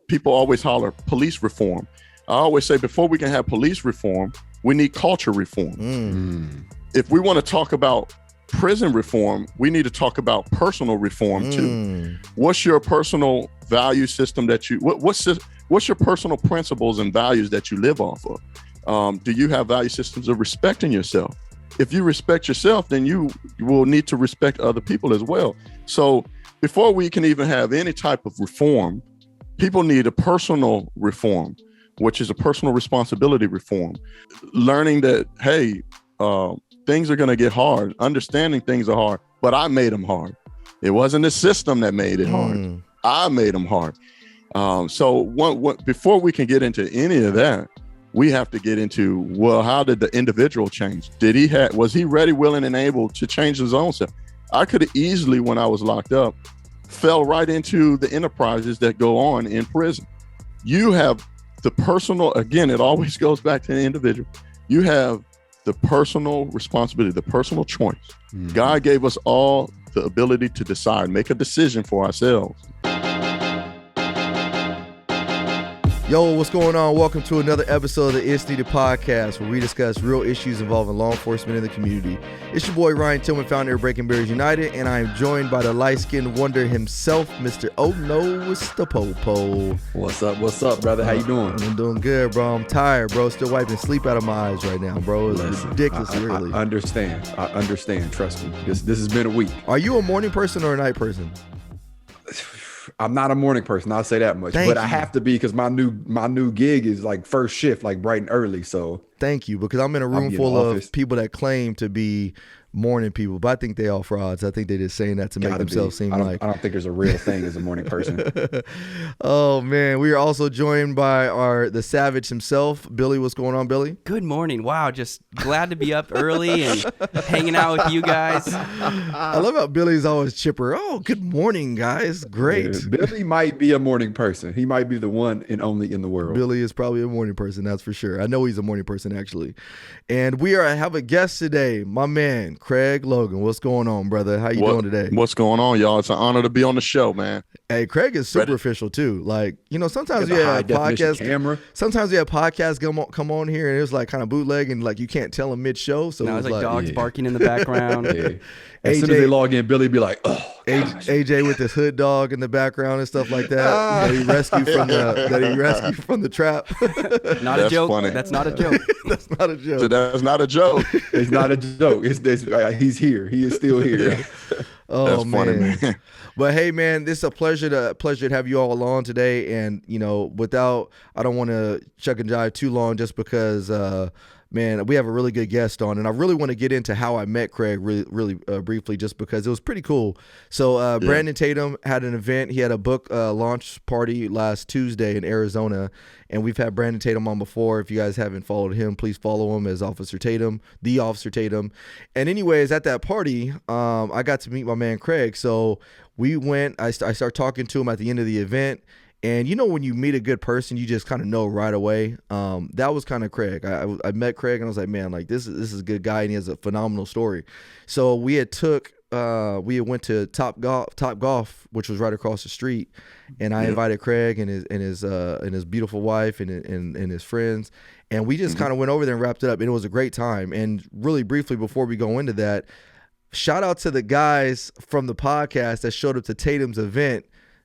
people always holler police reform. I always say before we can have police reform, we need culture reform. If we want to talk about prison reform, we need to talk about personal reform too. What's your personal value system that you, what's your personal principles and values that you live off of? Do you have value systems of respecting yourself? If you respect yourself, then you will need to respect other people as well. So before we can even have any type of reform, people need a personal reform, which is a personal responsibility reform. Learning that, hey, things are going to get hard. Understanding things are hard, but I made them hard. It wasn't the system that made it hard. I made them hard. So before we can get into any of that, we have to get into, well, how did the individual change? Was he ready, willing, and able to change his own self? I could have easily, when I was locked up, fell right into the enterprises that go on in prison. You have the personal, again, it always goes back to the individual. You have the personal responsibility, the personal choice. God gave us all the ability to decide, make a decision for ourselves. Yo, what's going on? Welcome to another episode of the It's Needed podcast, where we discuss real issues involving law enforcement in the community. It's your boy Ryan Tillman, founder of Breaking Barriers United, and I am joined by the light-skinned wonder himself, Mr. Oh No, it's the Popo. What's up, brother? How you doing? I'm doing good, bro. I'm tired, bro. Still wiping sleep out of my eyes right now, bro. It's ridiculous, really. I understand. Trust me. This has been a week. Are you a morning person or a night person? I'm not a morning person, I'll say that much. I have to be, because my new gig is like first shift, like bright and early. So thank you, because I'm in a room full of people that claim to be morning people, but I think they all frauds. I think they're just saying that to make themselves seem like. I don't think there's a real thing as a morning person. Oh man, we are also joined by the Savage himself, Billy. What's going on, Billy? Good morning. Wow, just glad to be up early and hanging out with you guys. I love how Billy's always chipper. Oh, good morning, guys. Great. Yeah, Billy might be a morning person. He might be the one and only in the world. Billy is probably a morning person, that's for sure. I know he's a morning person, actually. And we have a guest today, my man, Craig Logan. What's going on, brother? How you doing today? What's going on, y'all? It's an honor to be on the show, man. Hey, Craig is super official too. Like, sometimes we have podcasts. Sometimes we have podcasts come on here and it's like kind of bootleg and like you can't tell them mid-show. So it's like dogs barking in the background. As soon as they log in, Billy be like, "Oh, gosh." AJ with his hood dog in the background and stuff like that. That he rescued from the trap. Not a joke. Funny. That's not a joke. That's not a joke. So that's not a joke. It's not a joke. He's here. He is still here. Yeah. Oh, that's funny, man. But hey, man, this is a pleasure to have you all on today. And I don't want to chuck and jive too long, just because man, we have a really good guest on, and I really want to get into how I met Craig really briefly, just because it was pretty cool. So Brandon Tatum had an event. He had a book launch party last Tuesday in Arizona, and we've had Brandon Tatum on before. If you guys haven't followed him, please follow him as Officer Tatum, the Officer Tatum. And anyways, at that party, I got to meet my man Craig. So we went. I started talking to him at the end of the event. And when you meet a good person, you just kind of know right away. That was kind of Craig. I met Craig and I was like, man, like this is a good guy and he has a phenomenal story. So we had went to Top Golf, which was right across the street, and I invited Craig and his beautiful wife and his friends, and we just kind of went over there and wrapped it up, and it was a great time. And really briefly before we go into that, shout out to the guys from the podcast that showed up to Tatum's event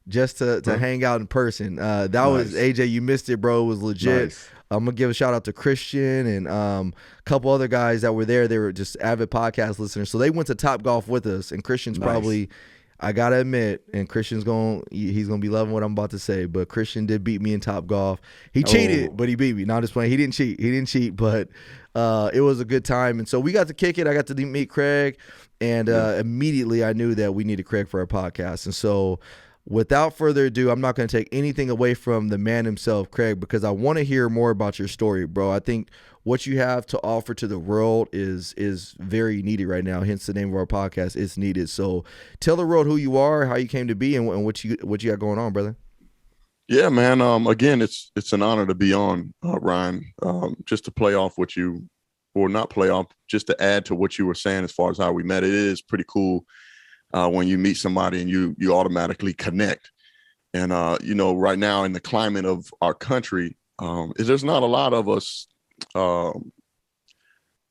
just to hang out in person. That was AJ. You missed it, bro. It was legit. Nice. I'm gonna give a shout out to Christian and a couple other guys that were there. They were just avid podcast listeners, so they went to Top Golf with us. And Christian's probably, I gotta admit, and Christian's he's gonna be loving what I'm about to say, but Christian did beat me in Top Golf. He cheated, but he beat me. Not just playing. He didn't cheat, but it was a good time. And so we got to kick it. I got to meet Craig, and immediately I knew that we needed Craig for our podcast. And so, without further ado, I'm not going to take anything away from the man himself, Craig, because I want to hear more about your story, bro. I think what you have to offer to the world is very needed right now. Hence the name of our podcast, It's Needed. So tell the world who you are, how you came to be, and what you got going on, brother. Yeah, man. Again, it's an honor to be on, Ryan. Just to play off what you, or not play off, just to add to what you were saying as far as how we met. It is pretty cool when you meet somebody and you automatically connect. And right now in the climate of our country, there's not a lot of us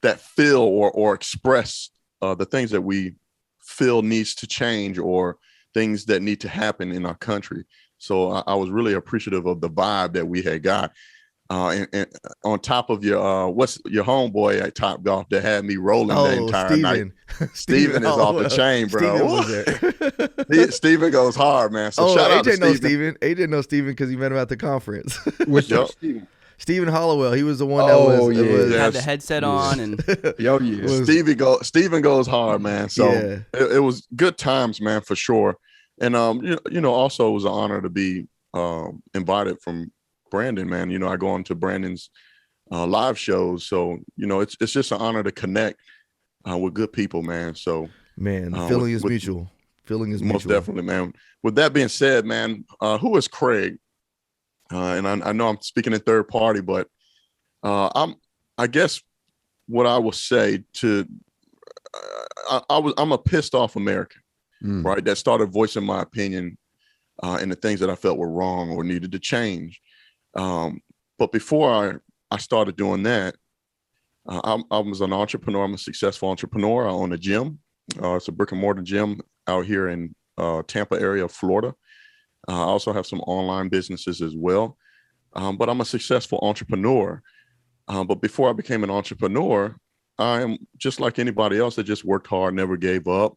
that feel or express the things that we feel needs to change or things that need to happen in our country. So I was really appreciative of the vibe that we had got. And on top of what's your homeboy at Top Golf that had me rolling the entire night. Steven is off the chain, bro. Steven goes hard, man. So shout out to Steven. AJ knows Steven because he met him at the conference. Which Steven? Stephen Hollowell. He was the one that had the headset on and Steven goes hard, man. So it was good times, man, for sure. And also it was an honor to be invited from Brandon, man. I go on to Brandon's live shows, so it's just an honor to connect with good people, man. So man, the feeling is mutual. Feeling is most definitely, man. With that being said, man, who is Craig? And I know I'm speaking in third party, but I guess what I will say to I'm a pissed off American, right? That started voicing my opinion and the things that I felt were wrong or needed to change. But before I started doing that, I was an entrepreneur. I'm a successful entrepreneur. I own a gym. It's a brick and mortar gym out here in Tampa area of Florida. I also have some online businesses as well. But I'm a successful entrepreneur. But before I became an entrepreneur, I am just like anybody else that just worked hard, never gave up,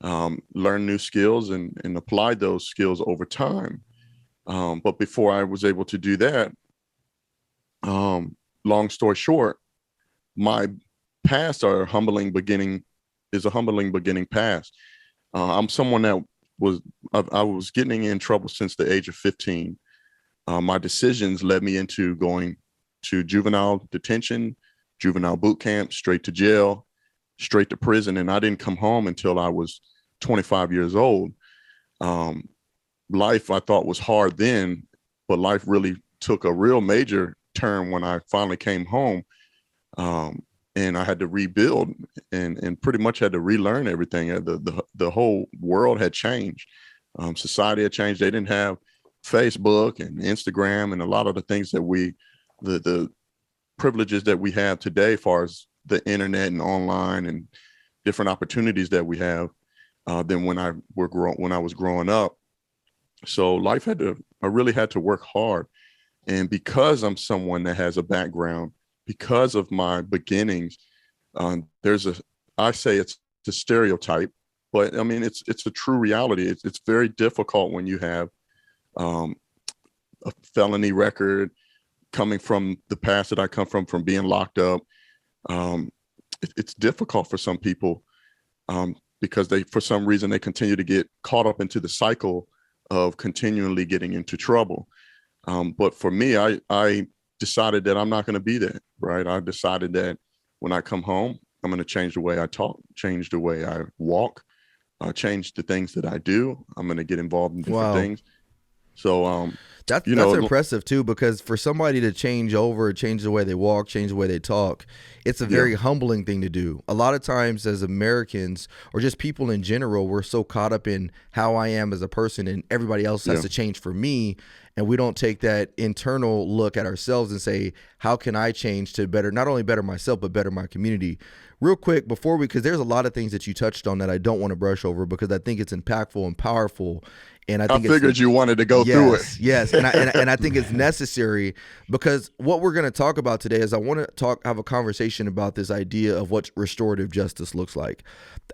learned new skills and applied those skills over time. But before I was able to do that, long story short, my past is a humbling beginning past. I'm someone that I was getting in trouble since the age of 15. My decisions led me into going to juvenile detention, juvenile boot camp, straight to jail, straight to prison. And I didn't come home until I was 25 years old. Life I thought was hard then, but life really took a real major turn when I finally came home. And I had to rebuild and pretty much had to relearn everything. The whole world had changed. Society had changed. They didn't have Facebook and Instagram and a lot of the things that the privileges that we have today, as far as the internet and online and different opportunities that we have than when I was growing up. So life I really had to work hard. And because I'm someone that has a background, because of my beginnings, I say it's a stereotype, but I mean, it's a true reality. It's very difficult when you have a felony record coming from the past that I come from being locked up. It's difficult for some people because for some reason, they continue to get caught up into the cycle of continually getting into trouble. But for me, I decided that I'm not going to be that, right? I decided that when I come home, I'm going to change the way I talk, change the way I walk, change the things that I do. I'm going to get involved in different things. So that's impressive too, because for somebody to change the way they walk, change the way they talk, it's a very humbling thing to do. A lot of times as Americans or just people in general, we're so caught up in how I am as a person and everybody else has to change for me. And we don't take that internal look at ourselves and say, how can I change to not only better myself, but better my community? Real quick, because there's a lot of things that you touched on that I don't want to brush over because I think it's impactful and powerful. And I figured you wanted to go through it. Yes, and I think it's necessary because what we're going to talk about today is I want to have a conversation about this idea of what restorative justice looks like.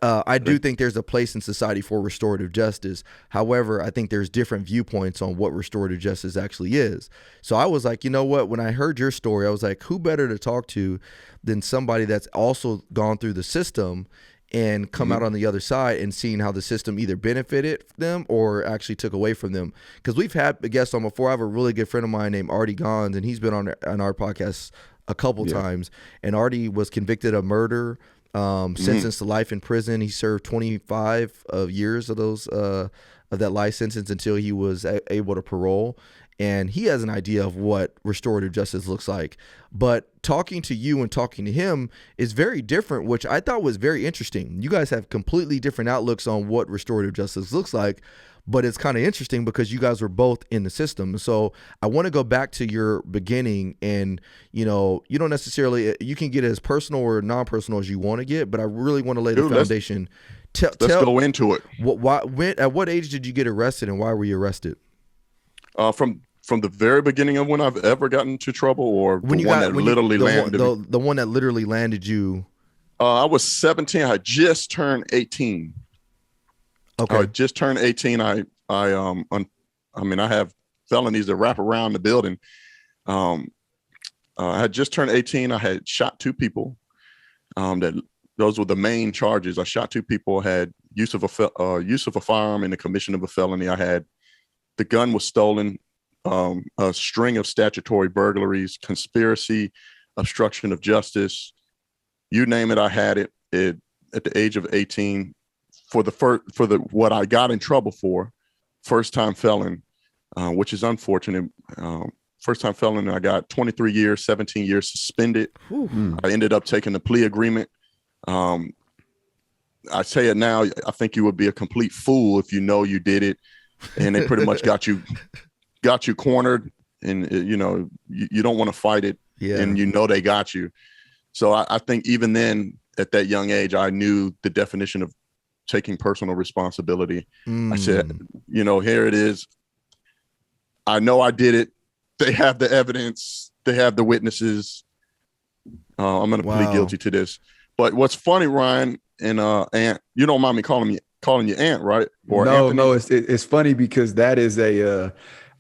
I do think there's a place in society for restorative justice. However, I think there's different viewpoints on what restorative justice actually is. So I was like, you know what? When I heard your story, I was like, who better to talk to than somebody that's also gone through the system and come out on the other side and seeing how the system either benefited them or actually took away from them. Because we've had a guest on before. I have a really good friend of mine named Artie Gons, and he's been on our podcast a couple times. And Artie was convicted of murder, sentenced to life in prison. He served 25 years of those of that life sentence until he was able to parole. and he has an idea of what restorative justice looks like. But talking to you and talking to him is very different, which I thought was very interesting. You guys have completely different outlooks on what restorative justice looks like, but it's kind of interesting because you guys were both in the system. So I want to go back to your beginning, and you don't necessarily, you can get as personal or non-personal as you want to get, but I really want to lay the foundation. Let's go into it. At what age did you get arrested, and why were you arrested? From the very beginning of when I've ever gotten into trouble, or the one that literally landed me? The one that literally landed you. I was 17. I just turned 18. Okay. I just turned 18. I have felonies that wrap around the building. I had just turned 18. I had shot 2 people. Those were the main charges. I shot 2 people. Had use of a firearm in the commission of a felony. The gun was stolen. A string of statutory burglaries, conspiracy, obstruction of justice, you name it, I had it at the age of 18 for what I got in trouble for, first time felon, which is unfortunate. First time felon, I got 23 years, 17 years suspended. I ended up taking the plea agreement. I say it now, I think you would be a complete fool if you know you did it, and they pretty much got you cornered, and you don't want to fight it, and they got you. So I think even then, at that young age, I knew the definition of taking personal responsibility. I said, here it is. I know I did it. They have the evidence. They have the witnesses. I'm going to plead guilty to this. But what's funny, Ryan and Aunt, you don't mind me calling you Aunt, right? Or no, it's funny because that is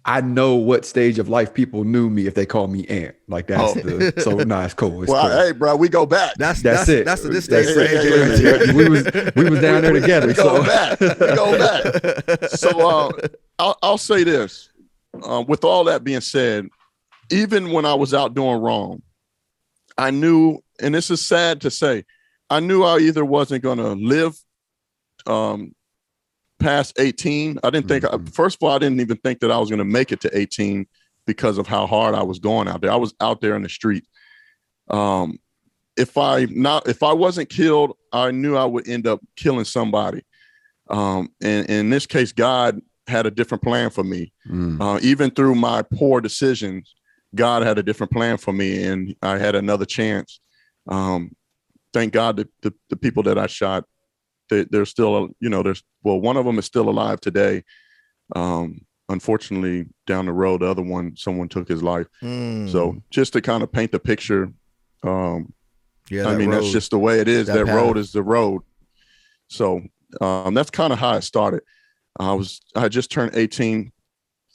I know what stage of life people knew me if they call me Aunt. Like that's it's cool. It's cool. Hey, bro, we go back. That's it. That's this stage. We was down there together. We go back. So I'll say this. With all that being said, even when I was out doing wrong, I knew, and this is sad to say, I knew I either wasn't going to live past 18. I didn't think, first of all, I didn't even think that I was going to make it to 18 because of how hard I was going out there. I was out there in the street. If I wasn't killed, I knew I would end up killing somebody. And in this case, God had a different plan for me. Even through my poor decisions, God had a different plan for me, and I had another chance. Thank God that the people that I shot, they're still, one of them is still alive today. Unfortunately, down the road, the other one, someone took his life. So just to kind of paint the picture, that's just the way it is. That road is the road. So that's kind of how it started. I had just turned 18.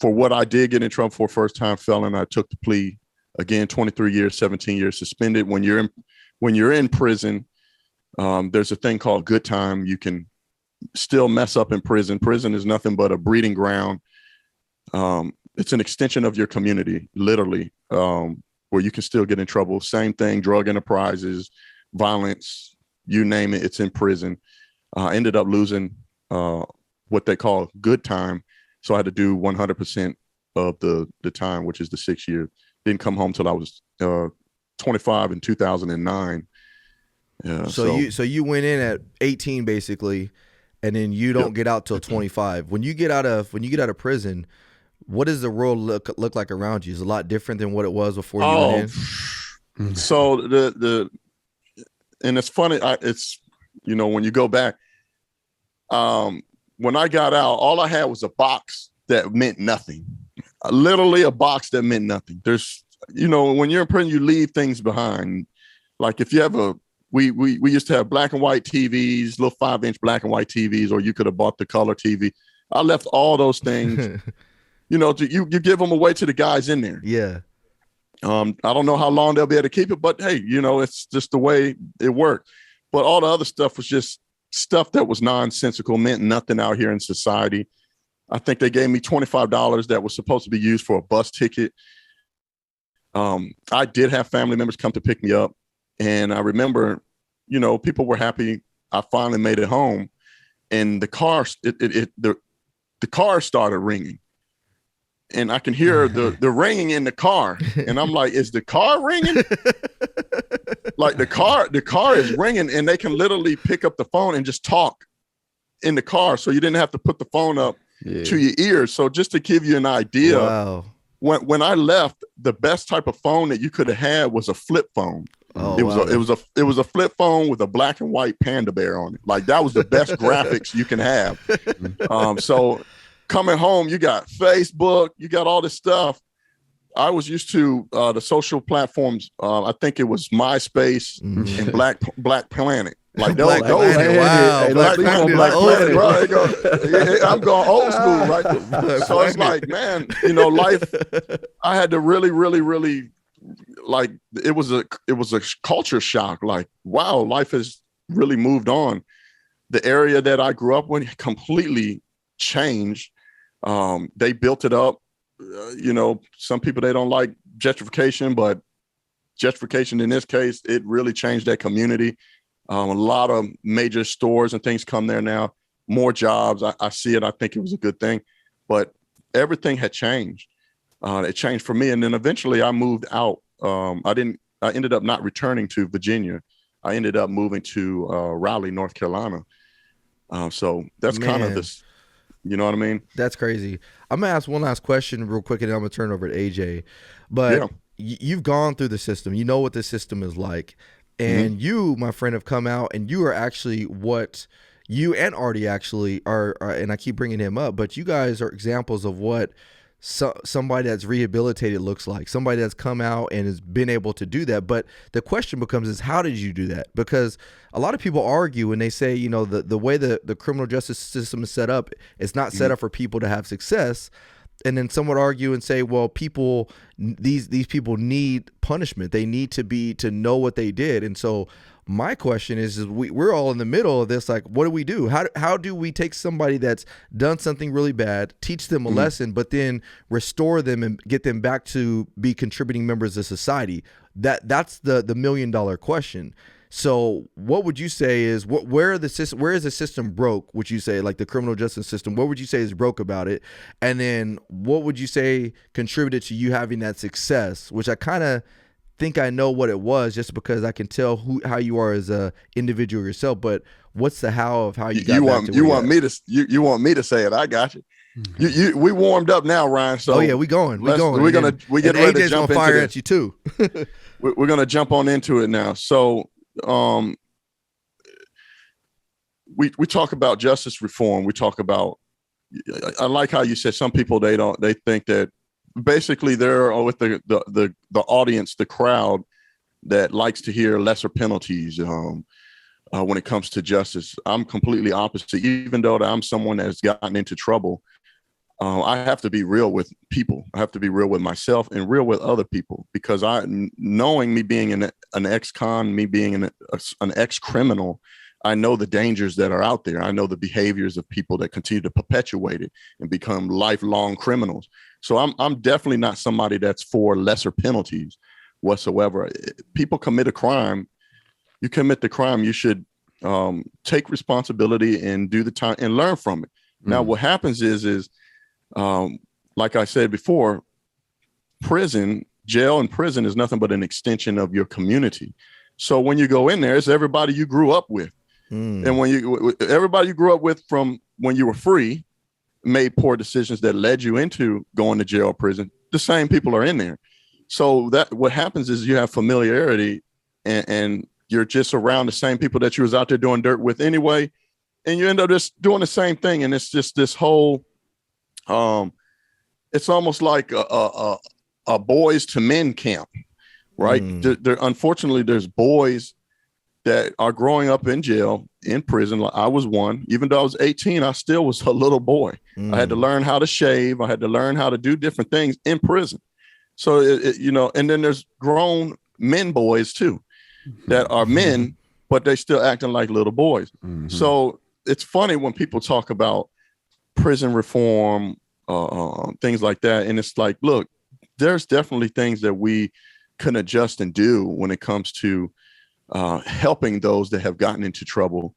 For what I did get in trouble for, first time felon, I took the plea. Again, 23 years, 17 years suspended. When you're in prison, there's a thing called good time. You can still mess up in prison. Prison is nothing but a breeding ground. It's an extension of your community, literally, where you can still get in trouble. Same thing, drug enterprises, violence, you name it, it's in prison. I ended up losing what they call good time. So I had to do 100% of the time, which is the 6 years. Didn't come home till I was 25 in 2009. So you went in at 18 basically, and then you don't get out till 25. When you get out of prison, what does the world look like around you? Is it a lot different than what it was before you went in? So and it's funny. It's when you go back. When I got out, all I had was a box that meant nothing. Literally a box that meant nothing. There's, when you're in prison, you leave things behind. Like if you have we used to have black and white TVs, little 5-inch black and white TVs, or you could have bought the color TV. I left all those things. You give them away to the guys in there. Yeah. I don't know how long they'll be able to keep it, but hey, it's just the way it worked. But all the other stuff was just stuff that was nonsensical, meant nothing out here in society. I think they gave me $25 that was supposed to be used for a bus ticket. I did have family members come to pick me up, and I remember, people were happy. I finally made it home, and the car started ringing. and I can hear the ringing in the car, and I'm like, is the car ringing? Like the car is ringing, and they can literally pick up the phone and just talk in the car, so you didn't have to put the phone up to your ears. So just to give you an idea, wow. when I left, the best type of phone that you could have had was a flip phone. Oh, it was a flip phone with a black and white panda bear on it. Like that was the best graphics you can have. So coming home, you got Facebook, you got all this stuff. I was used to the social platforms. I think it was MySpace and Black Planet. Like those, wow. Black Planet, right? I'm going old school, right? So it's like, man, you know, life. I had to really, like, it was a culture shock. Like, wow, life has really moved on. The area that I grew up in completely changed. They built it up. You know, some people, they don't like gentrification, but gentrification in this case, it really changed that community. A lot of major stores and things come there now, more jobs. I see it. I think it was a good thing, but everything had changed. It changed for me. And then eventually I moved out. I ended up not returning to Virginia. I ended up moving to Raleigh, North Carolina. So that's kind of this, you know what I mean? That's crazy. I'm going to ask one last question real quick, and then I'm going to turn it over to AJ. But you've gone through the system. You know what the system is like. And you, my friend, have come out, and you are actually what you and Artie actually are, and I keep bringing him up, but you guys are examples of what somebody that's rehabilitated looks like, somebody that's come out and has been able to do that. But the question becomes is, how did you do that? Because a lot of people argue and they say, you know, the way the criminal justice system is set up, it's not set up for people to have success. And then some would argue and say, well, these people need punishment. They need to know what they did. And so my question is we're all in the middle of this. Like, what do we do? How do we take somebody that's done something really bad, teach them a lesson, but then restore them and get them back to be contributing members of society? That's the $1 million question. So what would you say is where is the system broke? Would you say, like the criminal justice system, what would you say is broke about it? And then what would you say contributed to you having that success, which I kind of think I know what it was just because I can tell how you are as a individual yourself, but what's the how of how you got back to where you want me to say it. I got you. We warmed up now, Ryan. So we going. We get ready to jump into fire at you too. We're going to jump on into it now. So we talk about justice reform. We talk about, I like how you said some people, they think that basically they're with the audience, the crowd that likes to hear lesser penalties when it comes to justice. I'm completely opposite. Even though I'm someone that's gotten into trouble, I have to be real with people. I have to be real with myself and real with other people, because knowing me being an ex-con, me being an ex-criminal, I know the dangers that are out there. I know the behaviors of people that continue to perpetuate it and become lifelong criminals. So I'm definitely not somebody that's for lesser penalties whatsoever. People commit a crime. You commit the crime, you should take responsibility and do the time and learn from it. Now, what happens is like I said before, jail and prison is nothing but an extension of your community. So when you go in there, it's everybody you grew up with. And everybody you grew up with from when you were free made poor decisions that led you into going to jail or prison, the same people are in there. So what happens is you have familiarity and you're just around the same people that you was out there doing dirt with anyway. And you end up just doing the same thing. And it's just this whole, it's almost like a boys to men camp, right? Unfortunately, there's boys that are growing up in jail, in prison. Like I was one. Even though I was 18, I still was a little boy. I had to learn how to shave. I had to learn how to do different things in prison. So, and then there's grown men boys too that are men, but they still acting like little boys. So it's funny when people talk about prison reform, things like that. And it's like, look, there's definitely things that we can adjust and do when it comes to helping those that have gotten into trouble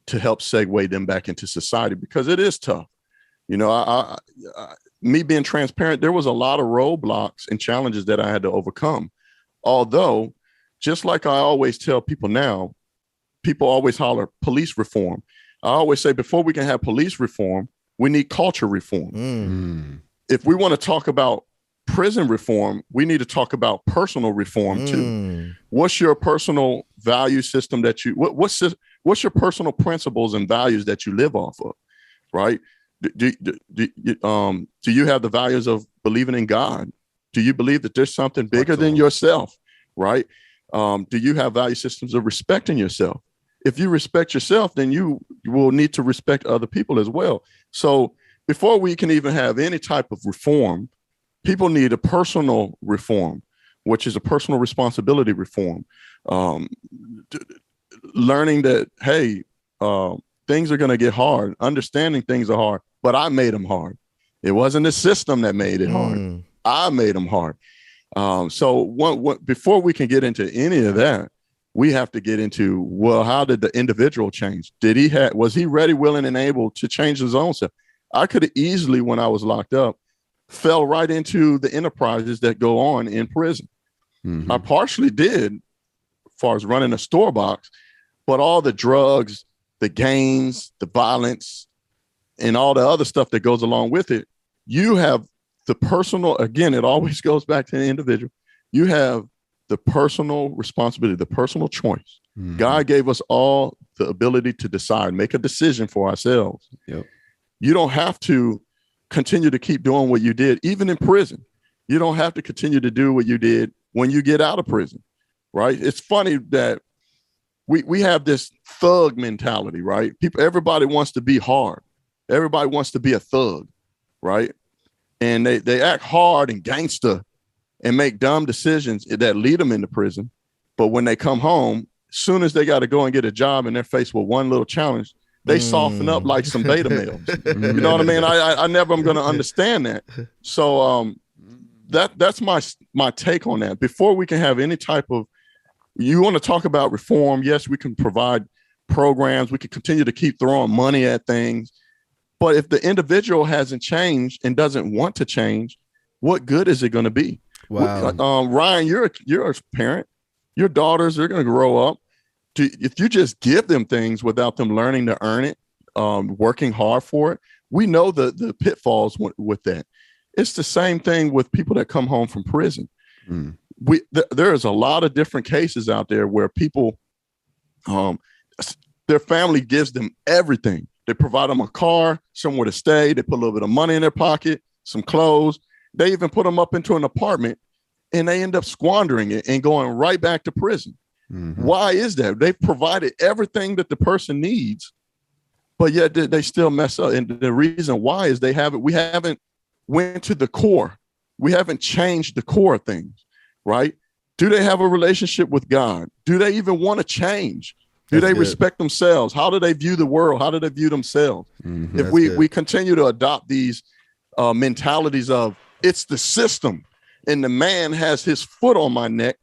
to help segue them back into society, because it is tough. me being transparent, there was a lot of roadblocks and challenges that I had to overcome. Although, just like I always tell people now, people always holler police reform. I always say before we can have police reform, we need culture reform. If we want to talk about prison reform, we need to talk about personal reform too. What's your personal value system that you, what's your personal principles and values that you live off of, right? Do you have the values of believing in God? Do you believe that there's something bigger than yourself, right? Do you have value systems of respecting yourself? If you respect yourself, then you will need to respect other people as well. So before we can even have any type of reform, people need a personal reform, which is a personal responsibility reform. Learning that, hey, things are going to get hard. Understanding things are hard, but I made them hard. It wasn't the system that made it hard. I made them hard. So before we can get into any of that, we have to get into, well, how did the individual change? Was he ready, willing, and able to change his own self? I could have easily, when I was locked up, fell right into the enterprises that go on in prison. I partially did, as far as running a store box, but all the drugs, the gains, the violence, and all the other stuff that goes along with it, you have the personal, again, it always goes back to the individual. You have the personal responsibility, the personal choice. God gave us all the ability to decide, make a decision for ourselves. You don't have to continue to keep doing what you did, even in prison. You don't have to continue to do what you did when you get out of prison, right? It's funny that we have this thug mentality, right? Everybody wants to be hard. Everybody wants to be a thug, right? And they act hard and gangster and make dumb decisions that lead them into prison. But when they come home, as soon as they got to go and get a job and they're faced with one little challenge, they soften up like some beta males. You know what I mean? I never am going to understand that. So that's my take on that. Before we can have any type of, you want to talk about reform, yes, we can provide programs. We can continue to keep throwing money at things. But if the individual hasn't changed and doesn't want to change, what good is it going to be? Wow. Ryan, you're a parent. Your daughters are going to grow up. If you just give them things without them learning to earn it, working hard for it, we know the pitfalls with that. It's the same thing with people that come home from prison. There is a lot of different cases out there where people, their family gives them everything. They provide them a car, somewhere to stay. They put a little bit of money in their pocket, some clothes. They even put them up into an apartment, and they end up squandering it and going right back to prison. Why is that? They've provided everything that the person needs, but yet they still mess up. And the reason why is we haven't went to the core. We haven't changed the core of things, right? Do they have a relationship with God? Do they even want to change? Do they respect themselves? How do they view the world? How do they view themselves? If we continue to adopt these mentalities of it's the system and the man has his foot on my neck,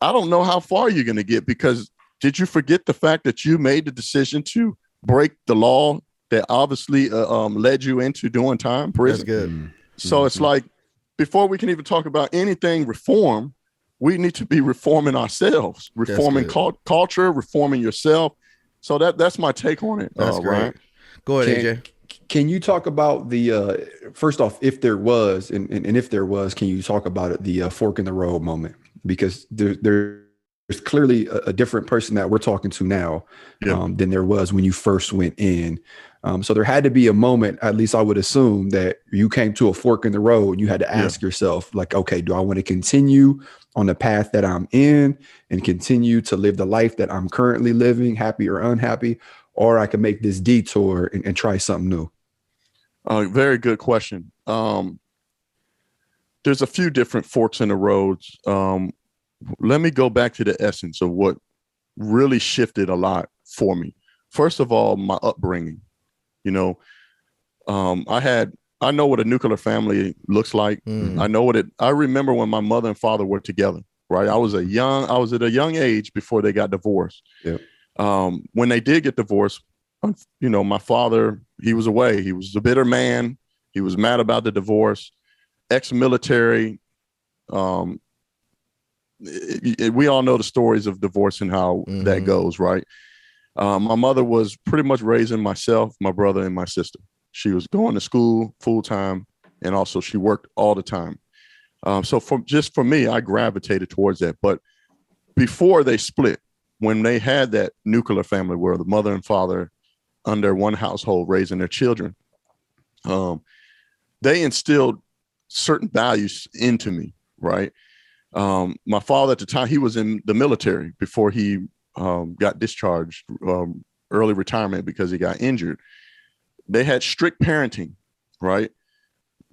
I don't know how far you're going to get, because did you forget the fact that you made the decision to break the law that obviously led you into doing time, prison? That's good. So it's like, before we can even talk about anything reform, we need to be reforming ourselves, reforming culture, reforming yourself. So that's my take on it. That's great. Ryan. Go ahead, AJ. Can you talk about the first off, if there was, and if there was, can you talk about it, the fork in the road moment? Because there's clearly a different person that we're talking to now than there was when you first went in. So there had to be a moment, at least I would assume, that you came to a fork in the road and you had to ask yourself, like, okay, do I want to continue on the path that I'm in and continue to live the life that I'm currently living, happy or unhappy, or I can make this detour and try something new? Very good question. There's a few different forks in the roads. Let me go back to the essence of what really shifted a lot for me. First of all, my upbringing. You know, I know what a nuclear family looks like. I remember when my mother and father were together, right? I was at a young age before they got divorced. When they did get divorced, you know, my father, he was away. He was a bitter man. He was mad about the divorce, ex-military. We all know the stories of divorce and how that goes, right? My mother was pretty much raising myself, my brother, and my sister. She was going to school full time, and also she worked all the time. So for me, I gravitated towards that. But before they split, when they had that nuclear family where the mother and father under one household raising their children, they instilled certain values into me, right? My father at the time, he was in the military before he got discharged, early retirement because he got injured. They had strict parenting, right?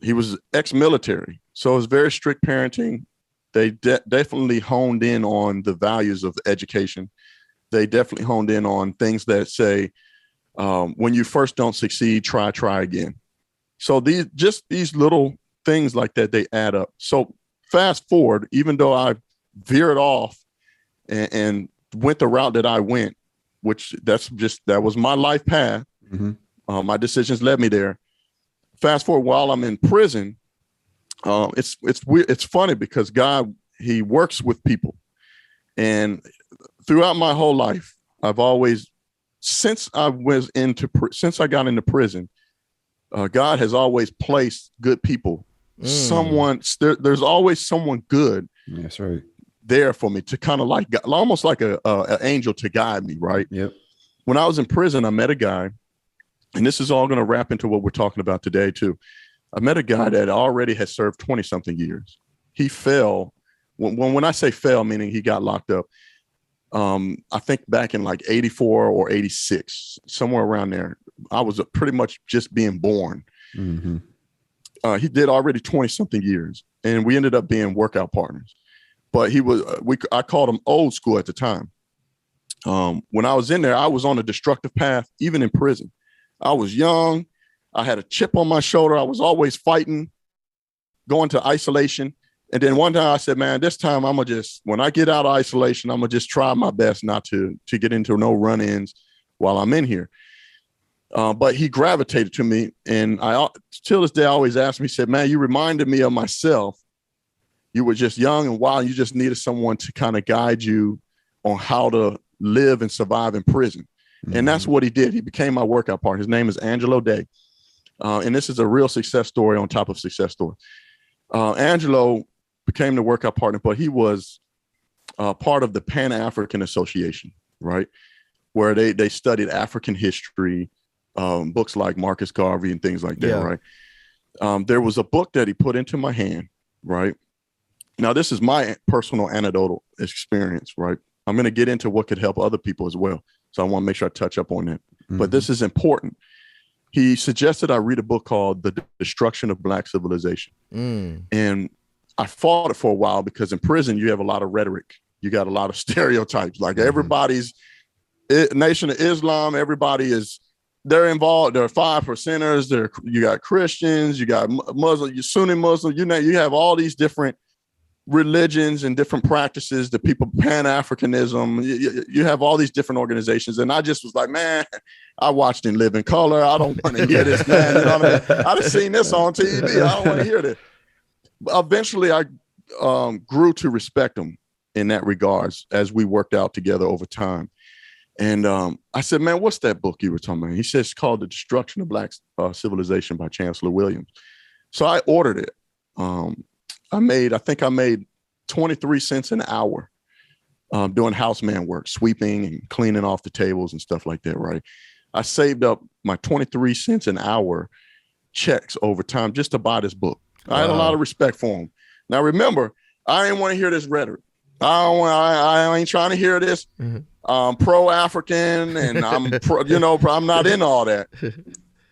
He was ex-military, so it was very strict parenting. They definitely honed in on the values of education. They definitely honed in on things that say, when you first don't succeed, try again. So these little things like that, they add up. So fast forward, even though I veered off and went the route that I went, which that was my life path. My decisions led me there. Fast forward, while I'm in prison, it's weird. It's funny because God, he works with people. And throughout my whole life, I've always, since I got into prison, God has always placed good people. There's always someone good. That's right. There for me to kind of like, almost like an angel to guide me, right? Yep. When I was in prison, I met a guy, and this is all going to wrap into what we're talking about today too. I met a guy that already had served 20 something years. He fell. When I say fell, meaning he got locked up, I think back in like 84 or 86, somewhere around there. I was pretty much just being born. He did already 20 something years, and we ended up being workout partners. But he was, I called him old school at the time. When I was in there, I was on a destructive path, even in prison. I was young. I had a chip on my shoulder. I was always fighting, going to isolation. And then one time I said, man, this time when I get out of isolation, I'm going to just try my best not to get into no run-ins while I'm in here. But he gravitated to me. And I, till this day, I always ask me, he said, man, you reminded me of myself. You were just young and wild. You just needed someone to kind of guide you on how to live and survive in prison. And that's what he did. He became my workout partner. His name is Angelo Day. And this is a real success story on top of success story. Angelo became the workout partner, but he was part of the Pan-African Association, right? Where they studied African history, books like Marcus Garvey and things like that, right? There was a book that he put into my hand, right? Now, this is my personal anecdotal experience, right? I'm going to get into what could help other people as well. So I want to make sure I touch up on that. But this is important. He suggested I read a book called The Destruction of Black Civilization. And I fought it for a while because in prison, you have a lot of rhetoric. You got a lot of stereotypes. Like everybody's Nation of Islam, they're involved. There are 5%ers. You got Christians, you got Muslim, you Sunni Muslim, you have all these different religions and different practices, the people, Pan-Africanism, you have all these different organizations. And I just was like, man, I watched In Living Color. I don't want to hear this, man. You know what I mean? I've seen this on TV. I don't want to hear this. But eventually I grew to respect them in that regards as we worked out together over time. And I said, man, what's that book you were talking about? He says it's called The Destruction of Black Civilization by Chancellor Williams. So I ordered it. I think I made 23 cents an hour doing houseman work, sweeping and cleaning off the tables and stuff like that, right? I saved up my 23 cents an hour checks over time just to buy this book. Wow. I had a lot of respect for him. Now, remember, I didn't want to hear this rhetoric. I ain't trying to hear this pro-African and I'm not in all that.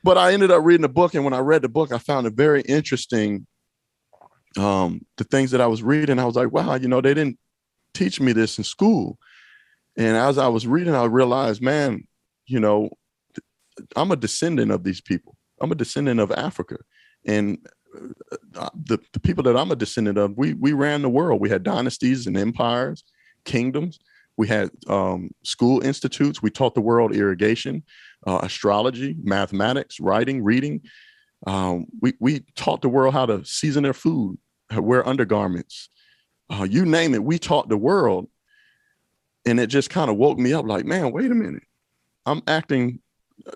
But I ended up reading the book. And when I read the book, I found it very interesting. The things that I was reading, I was like, wow, they didn't teach me this in school. And as I was reading, I realized, man, I'm a descendant of these people. I'm a descendant of Africa. And the people that I'm a descendant of, we ran the world. We had dynasties and empires, kingdoms. We had school institutes. We taught the world irrigation, astrology, mathematics, writing, reading. We taught the world how to season their food, wear undergarments, you name it. We taught the world, and it just kind of woke me up. Like, man, wait a minute, I'm acting.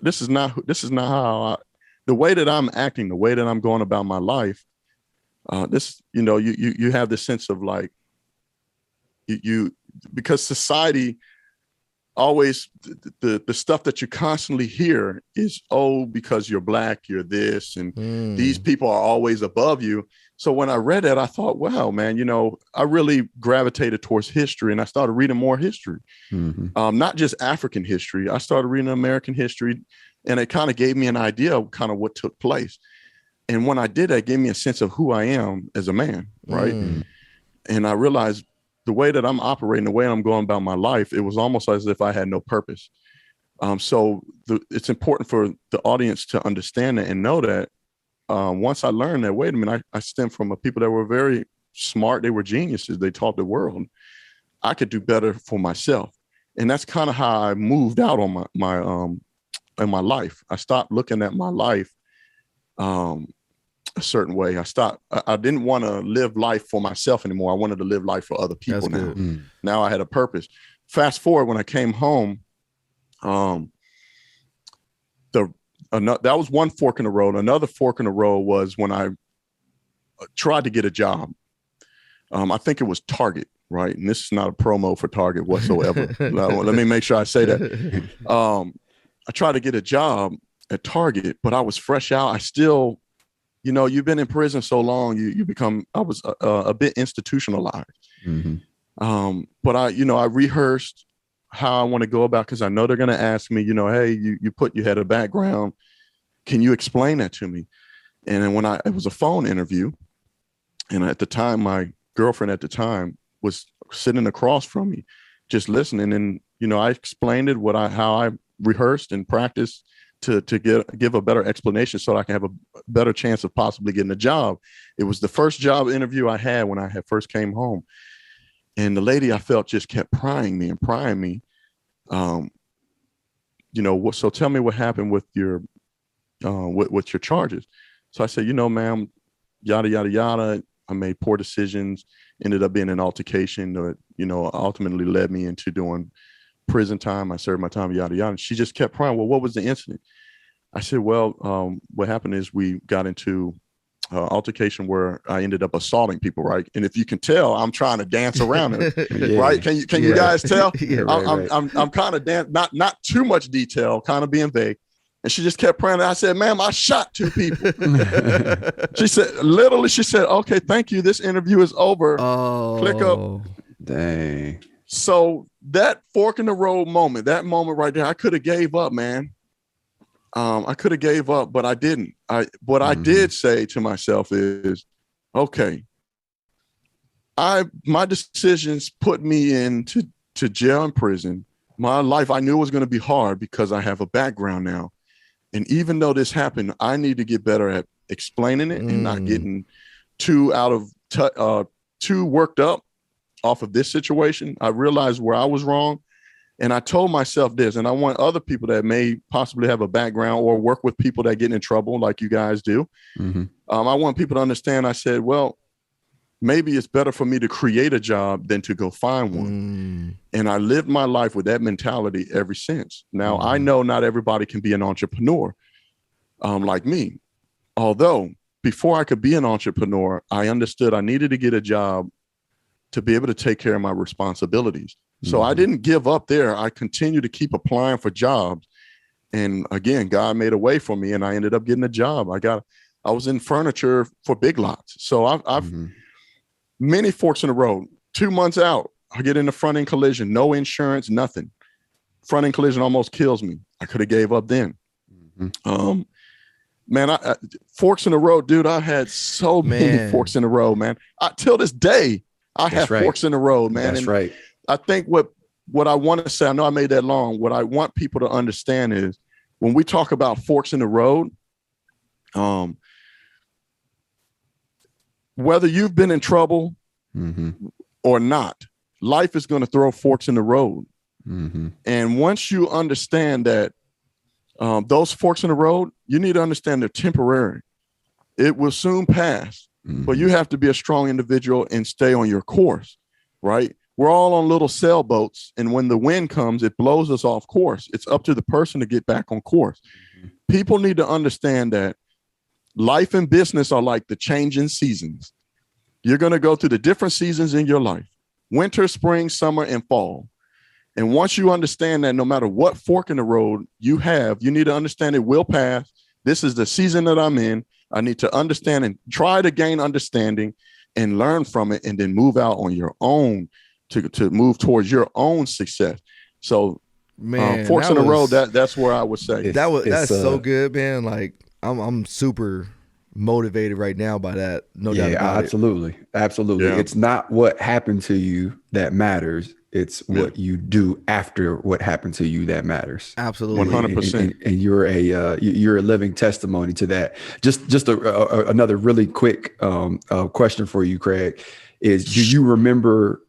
This is not how the way that I'm acting, the way that I'm going about my life. You have this sense of like, because society always, the stuff that you constantly hear is, oh, because you're Black, you're this, and these people are always above you. So when I read that, I thought, wow, man, I really gravitated towards history, and I started reading more history, not just African history. I started reading American history, and it kind of gave me an idea of kind of what took place. And when I did that, it gave me a sense of who I am as a man, right? And I realized the way that I'm operating, the way I'm going about my life, it was almost as if I had no purpose. It's important for the audience to understand that and know that once I learned that, wait a minute, I stem from a people that were very smart. They were geniuses. They taught the world. I could do better for myself. And that's kind of how I moved out on in my life. I stopped looking at my life a certain way. I didn't want to live life for myself anymore. I wanted to live life for other people. That's now. Now I had a purpose. Fast forward, when I came home, that was one fork in the road. Another fork in the road was when I tried to get a job. I think it was Target, right? And this is not a promo for Target whatsoever. Let me make sure I say that. I tried to get a job at Target, but I was fresh out. I still, you've been in prison so long, I was a bit institutionalized. But I rehearsed how I want to go about, because I know they're going to ask me, hey, you had a background. Can you explain that to me? And then it was a phone interview, and at the time, my girlfriend at the time was sitting across from me, just listening. And, I explained it, how I rehearsed and practiced to give a better explanation so I can have a better chance of possibly getting a job. It was the first job interview I had when I had first came home. And the lady, I felt, just kept prying me. So tell me what happened with your charges. So I said, ma'am, yada, yada, yada. I made poor decisions, ended up being an altercation that, ultimately led me into doing prison time. I served my time, yada, yada. And she just kept prying. Well, what was the incident? I said, well, what happened is we got into altercation where I ended up assaulting people, right? And if you can tell, I'm trying to dance around it, right? Can you guys tell? I'm kind of not too much detail, kind of being vague. And she just kept praying. I said, ma'am, I shot 2 people. She said, okay, thank you. This interview is over. Click up. Dang. So that fork in the road moment, that moment right there, I could have gave up, man. I could have gave up, but I didn't. What I did say to myself is, okay, my decisions put me into jail and prison. My life, I knew it was going to be hard because I have a background now. And even though this happened, I need to get better at explaining it and not getting too worked up off of this situation. I realized where I was wrong. And I told myself this, and I want other people that may possibly have a background or work with people that get in trouble like you guys do. I want people to understand. I said, well, maybe it's better for me to create a job than to go find one. And I lived my life with that mentality ever since. Now, I know not everybody can be an entrepreneur like me. Although before I could be an entrepreneur, I understood I needed to get a job to be able to take care of my responsibilities. So I didn't give up there. I continued to keep applying for jobs. And again, God made a way for me, and I ended up getting a job. I was in furniture for Big Lots. So I've many forks in the road. 2 months out, I get in a front end collision, no insurance, nothing. Front end collision almost kills me. I could have gave up then. Man, forks in the road, dude. I had so many forks in the road, man. Till this day, I have forks in the road, man. That's right. I think what I want to say, I know I made that long. What I want people to understand is when we talk about forks in the road, whether you've been in trouble or not, life is going to throw forks in the road. And once you understand that those forks in the road, you need to understand they're temporary. It will soon pass, but you have to be a strong individual and stay on your course, right? We're all on little sailboats, and when the wind comes, it blows us off course. It's up to the person to get back on course. People need to understand that life and business are like the changing seasons. You're going to go through the different seasons in your life: winter, spring, summer, and fall. And once you understand that, no matter what fork in the road you have, you need to understand it will pass. This is the season that I'm in. I need to understand and try to gain understanding and learn from it, and then move out on your own to move towards your own success. So, Man, forks in the road, that's where I would say. That's so good, man. Like I'm super motivated right now by that. No doubt about it. Absolutely. Yeah. It's not what happened to you that matters. It's what you do after what happened to you that matters. Absolutely. 100%. And you're a living testimony to that. Just another really quick question for you, Craig, is do you remember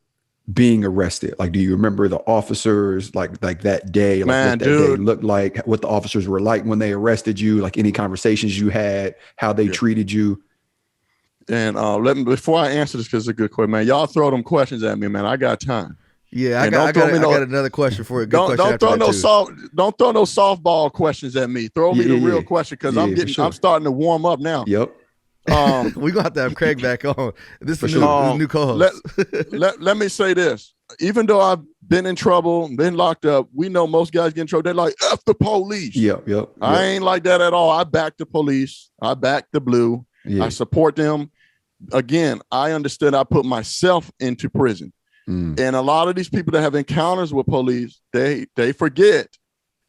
being arrested? Like, do you remember the officers, like that day, like Man, what that day looked like, what the officers were like when they arrested you, like any conversations you had, how they treated you? And let me, before I answer this, because it's a good question, man, y'all throw them questions at me, man. I got time. Yeah, I got another question for you. Don't throw no softball questions at me. Throw me the real question, because I'm starting to warm up now. Yep. We're gonna have to have Craig back on. This is new co-host. Let me say this. Even though I've been in trouble, been locked up, we know most guys get in trouble. They're like, F the police. Yep. I ain't like that at all. I back the police. I back the blue. I support them. Again, I understood I put myself into prison. And a lot of these people that have encounters with police, they forget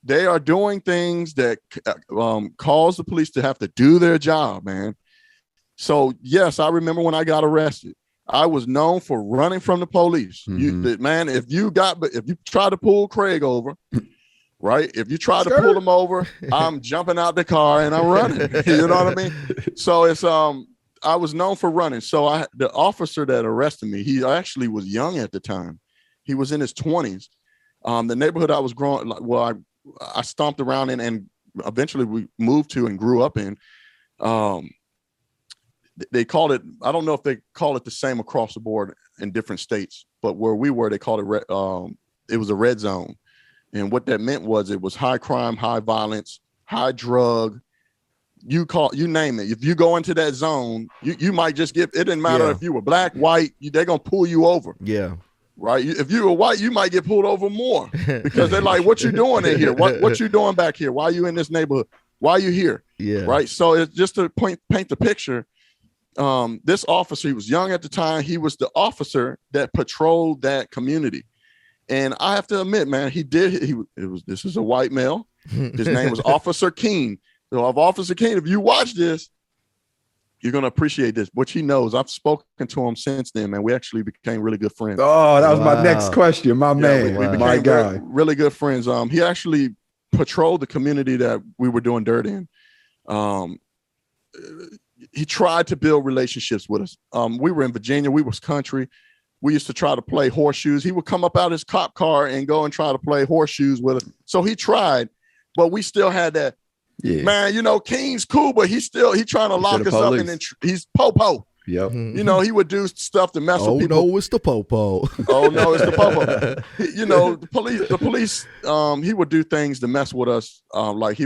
they are doing things that cause the police to have to do their job, man. So yes, I remember when I got arrested, I was known for running from the police. Man, if you try to pull Craig over, right? If you try to pull him over, I'm jumping out the car and I'm running. You know what I mean? So it's I was known for running. So the officer that arrested me, he actually was young at the time. He was in his 20s. The neighborhood I was growing, I stomped around in, and eventually we moved to and grew up in. They called it, I don't know if they call it the same across the board in different states, but where we were, they called it was a red zone. And what that meant was it was high crime, high violence, high drug. You name it. If you go into that zone, you might just it didn't matter if you were black, white, they're going to pull you over. Yeah. Right. If you were white, you might get pulled over more, because they're like, what you doing in here? What you doing back here? Why are you in this neighborhood? Why are you here? Yeah. Right. So it's just to paint the picture. This officer, he was young at the time. He was the officer that patrolled that community. And I have to admit, man, this is a white male. His name was Officer Keene. So Officer Keene, if you watch this, you're going to appreciate this. What he knows, I've spoken to him since then, man. We actually became really good friends. Oh, that was my next question. My man, we became my guy. Really good friends. He actually patrolled the community that we were doing dirt in. He tried to build relationships with us. We were in Virginia. We was country. We used to try to play horseshoes. He would come up out his cop car and go and try to play horseshoes with us. So he tried, but we still had that. Yeah. Man, Keene's cool, but he's trying to lock us up, and then he's po-po. Yep. He would do stuff to mess with people. Oh no, it's the po-po. Oh no, it's the po-po. The police. He would do things to mess with us. Like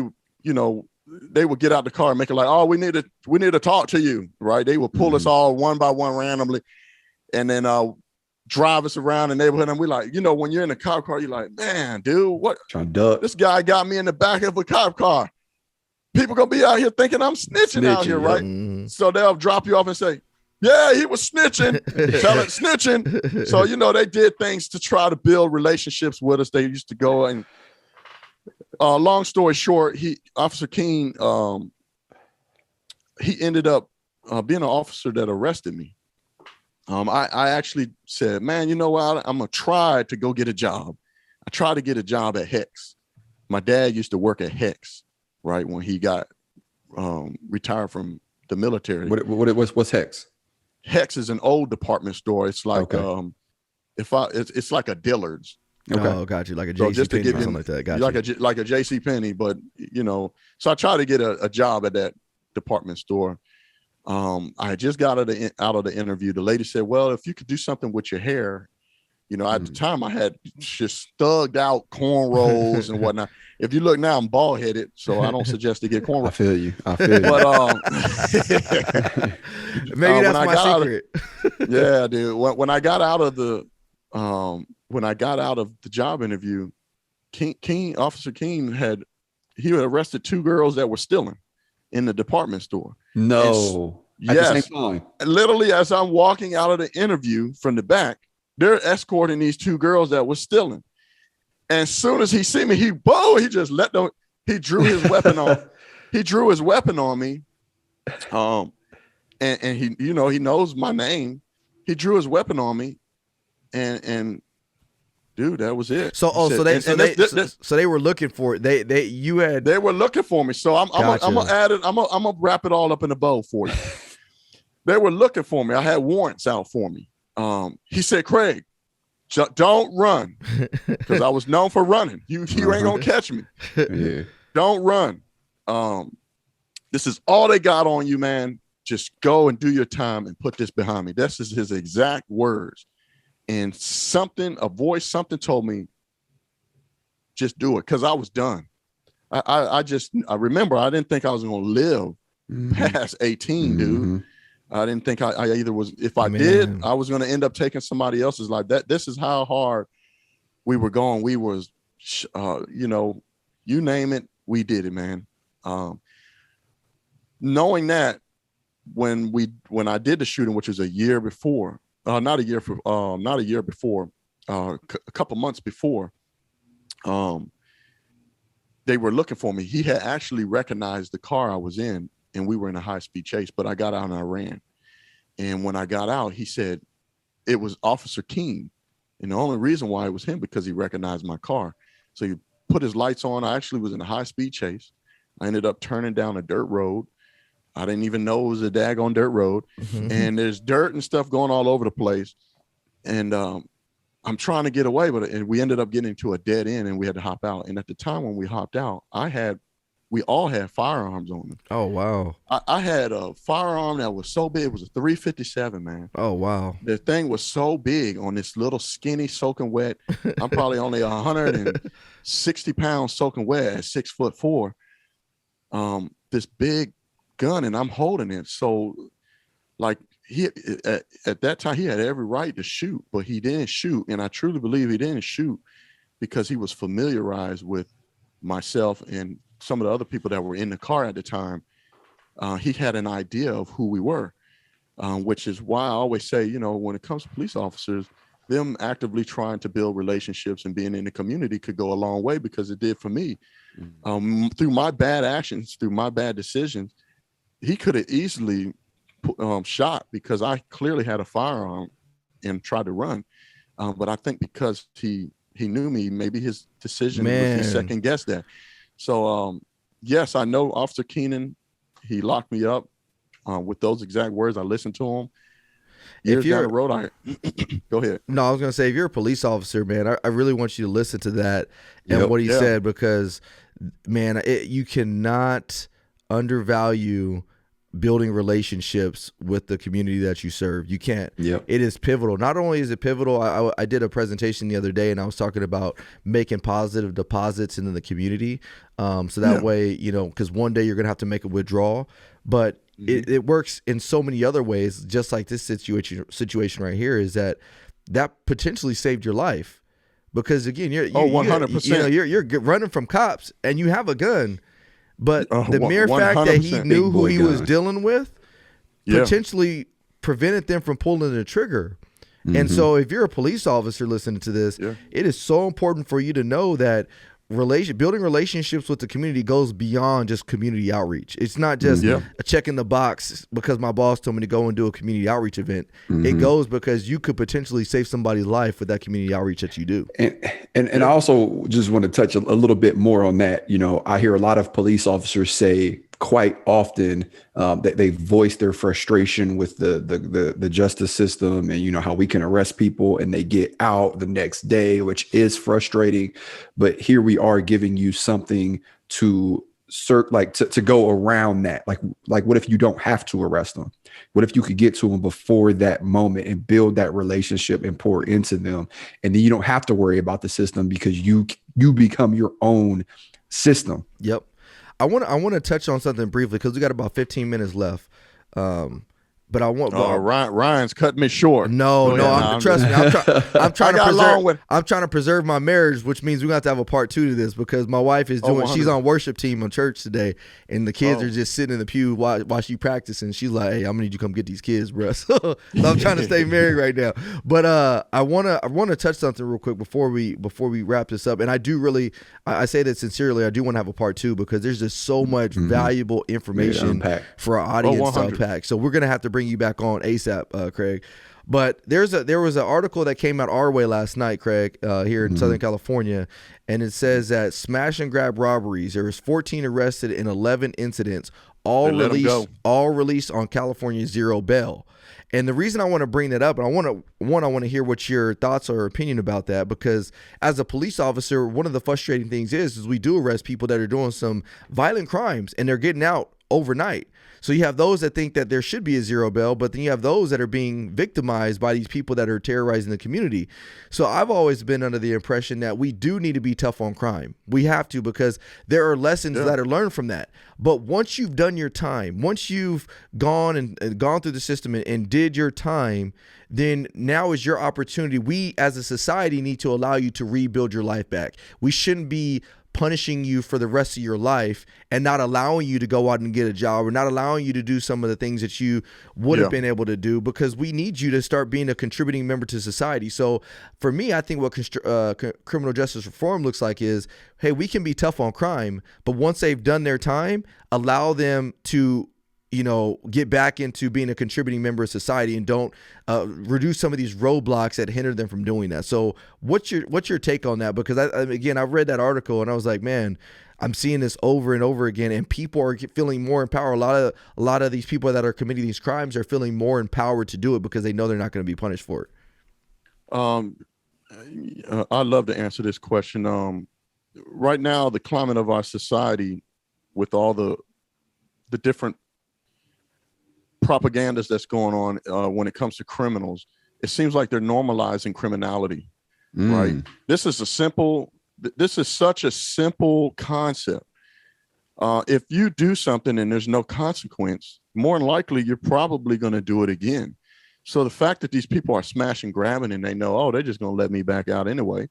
they would get out the car and make it like, oh, we need to talk to you, right? They would pull us all one by one randomly, and then drive us around the neighborhood. And we're like, when you're in a cop car, you're like, man, dude, what? Trying to duck. This guy got me in the back of a cop car. People gonna be out here thinking I'm snitching out here, right? Mm-hmm. So they'll drop you off and say, yeah, he was snitching. Tell it snitching. So, they did things to try to build relationships with us. They used to go and long story short, Officer Keene, he ended up being an officer that arrested me. I actually said, man, you know what? I'm going to try to go get a job. I tried to get a job at Hex. My dad used to work at Hex, right, when he got retired from the military. What's Hex? Hex is an old department store. It's like it's like a Dillard's. Okay. Oh, got you. Like a JCPenney or something like that. Got you. Like a JCPenney, but so I tried to get a job at that department store. I had just got out of the interview. The lady said, well, if you could do something with your hair, you know, at the time I had just thugged out cornrows and whatnot. If you look now, I'm bald headed, so I don't suggest to get cornrows. I feel you. But maybe that's my secret. Yeah, dude. When I got out of the job interview, Officer King had arrested 2 girls that were stealing in the department store. No. At the same time. Literally, as I'm walking out of the interview from the back, they're escorting these 2 girls that were stealing. And as soon as he see me, he just he drew his weapon on. He drew his weapon on me. And he, you know, he knows my name. He drew his weapon on me, and dude, that was it. So they were looking for it. They were looking for me. So I'm gonna add it. I'm gonna wrap it all up in a bow for you. They were looking for me. I had warrants out for me. He said, Craig, don't run, because I was known for running. You ain't gonna catch me. Yeah. Don't run. This is all they got on you, man. Just go and do your time and put this behind me. This is his exact words. And a voice told me, just do it, because I was done. I remember I didn't think I was gonna live past 18, dude. I didn't think I either was. If I did, I was going to end up taking somebody else's life. This is how hard we were going. We was, you know, you name it, we did it, man. Knowing that when I did the shooting, which was a year before, not a year before, a couple months before, they were looking for me. He had actually recognized the car I was in, and we were in a high-speed chase, but I got out and I ran. And when I got out, he said it was Officer King. And the only reason why it was him, because he recognized my car. So he put his lights on. I actually was in a high-speed chase. I ended up turning down a dirt road. I didn't even know it was a daggone dirt road. And there's dirt and stuff going all over the place. And I'm trying to get away, and we ended up getting to a dead end, and we had to hop out. And at the time when we hopped out, we all had firearms on them. Oh, wow. I had a firearm that was so big. It was a 357, man. Oh, wow. The thing was so big on this little skinny soaking wet. I'm probably only 160 pounds soaking wet at 6'4". This big gun, and I'm holding it. So like at that time, he had every right to shoot, but he didn't shoot. And I truly believe he didn't shoot because he was familiarized with myself and some of the other people that were in the car at the time. He had an idea of who we were, which is why I always say, you know, when it comes to police officers, them actively trying to build relationships and being in the community could go a long way, because it did for me. Through my bad actions, through my bad decisions, he could have easily shot, because I clearly had a firearm and tried to run. But I think because he knew me, maybe his decision was he second guessed that. So, yes, I know Officer Keenan, he locked me up with those exact words. I listened to him. Years down the road, go ahead. No, I was going to say, if you're a police officer, man, I really want you to listen to that and what he said, because, man, you cannot undervalue building relationships with the community that you serve. You can't. It is pivotal. Not only is it pivotal, I did a presentation the other day, and I was talking about making positive deposits into the community. So that way, you know, because one day you're going to have to make a withdrawal, but it works in so many other ways, just like this situation right here, is that potentially saved your life. Because again, you're 100%. You're running from cops and you have a gun. But the mere fact that he knew who he was dealing with potentially prevented them from pulling the trigger. And so if you're a police officer listening to this, it is so important for you to know that building relationships with the community goes beyond just community outreach. It's not just a check in the box because my boss told me to go and do a community outreach event. It goes because you could potentially save somebody's life with that community outreach that you do. And I also just want to touch a little bit more on that. You know, I hear a lot of police officers say quite often that they voice their frustration with the justice system, and you know how we can arrest people and they get out the next day, which is frustrating. But here we are giving you something to go around that. Like what if you don't have to arrest them? What if you could get to them before that moment and build that relationship and pour into them? And then you don't have to worry about the system because you become your own system. Yep. I want to touch on something briefly because we got about 15 minutes left. But I want. Ryan's cutting me short. No. Trust me. I'm trying to preserve. I'm trying to preserve my marriage, which means we're gonna have to have a part 2 to this because my wife is doing. She's on worship team on church today, and the kids are just sitting in the pew while she practicing. She's like, "Hey, I'm gonna need you to come get these kids, bro." So I'm trying to stay married right now. But I wanna touch something real quick before we wrap this up. And I do really, I say that sincerely. I do want to have a part 2 because there's just so much valuable information for our audience to unpack. So we're gonna have to bring you back on ASAP, Craig. But there was an article that came out our way last night, Craig, here in Southern California, and it says that smash and grab robberies. There was 14 arrested in 11 incidents, all released on California zero bail. And the reason I want to bring that up, and I want to hear what your thoughts or opinion about that, because as a police officer, one of the frustrating things is we do arrest people that are doing some violent crimes and they're getting out overnight. So you have those that think that there should be a zero bail, but then you have those that are being victimized by these people that are terrorizing the community. So I've always been under the impression that we do need to be tough on crime. We have to, because there are lessons that are learned from that. But once you've done your time, once you've gone and gone through the system and did your time, then now is your opportunity. We as a society need to allow you to rebuild your life back. We shouldn't be punishing you for the rest of your life and not allowing you to go out and get a job, or not allowing you to do some of the things that you would have been able to do, because we need you to start being a contributing member to society. So for me, I think what criminal justice reform looks like is, hey, we can be tough on crime, but once they've done their time, allow them to get back into being a contributing member of society, and don't reduce some of these roadblocks that hinder them from doing that. So what's your take on that? Because I've read that article and I was like, man, I'm seeing this over and over again, and people are feeling more empowered. A lot of these people that are committing these crimes are feeling more empowered to do it because they know they're not going to be punished for it. I'd love to answer this question. Right now, the climate of our society, with all the different propagandas that's going on when it comes to criminals, it seems like they're normalizing criminality, right? This is such a simple concept. If you do something and there's no consequence, more than likely you're probably going to do it again. So the fact that these people are smashing, grabbing, and they know, they're just going to let me back out anyway,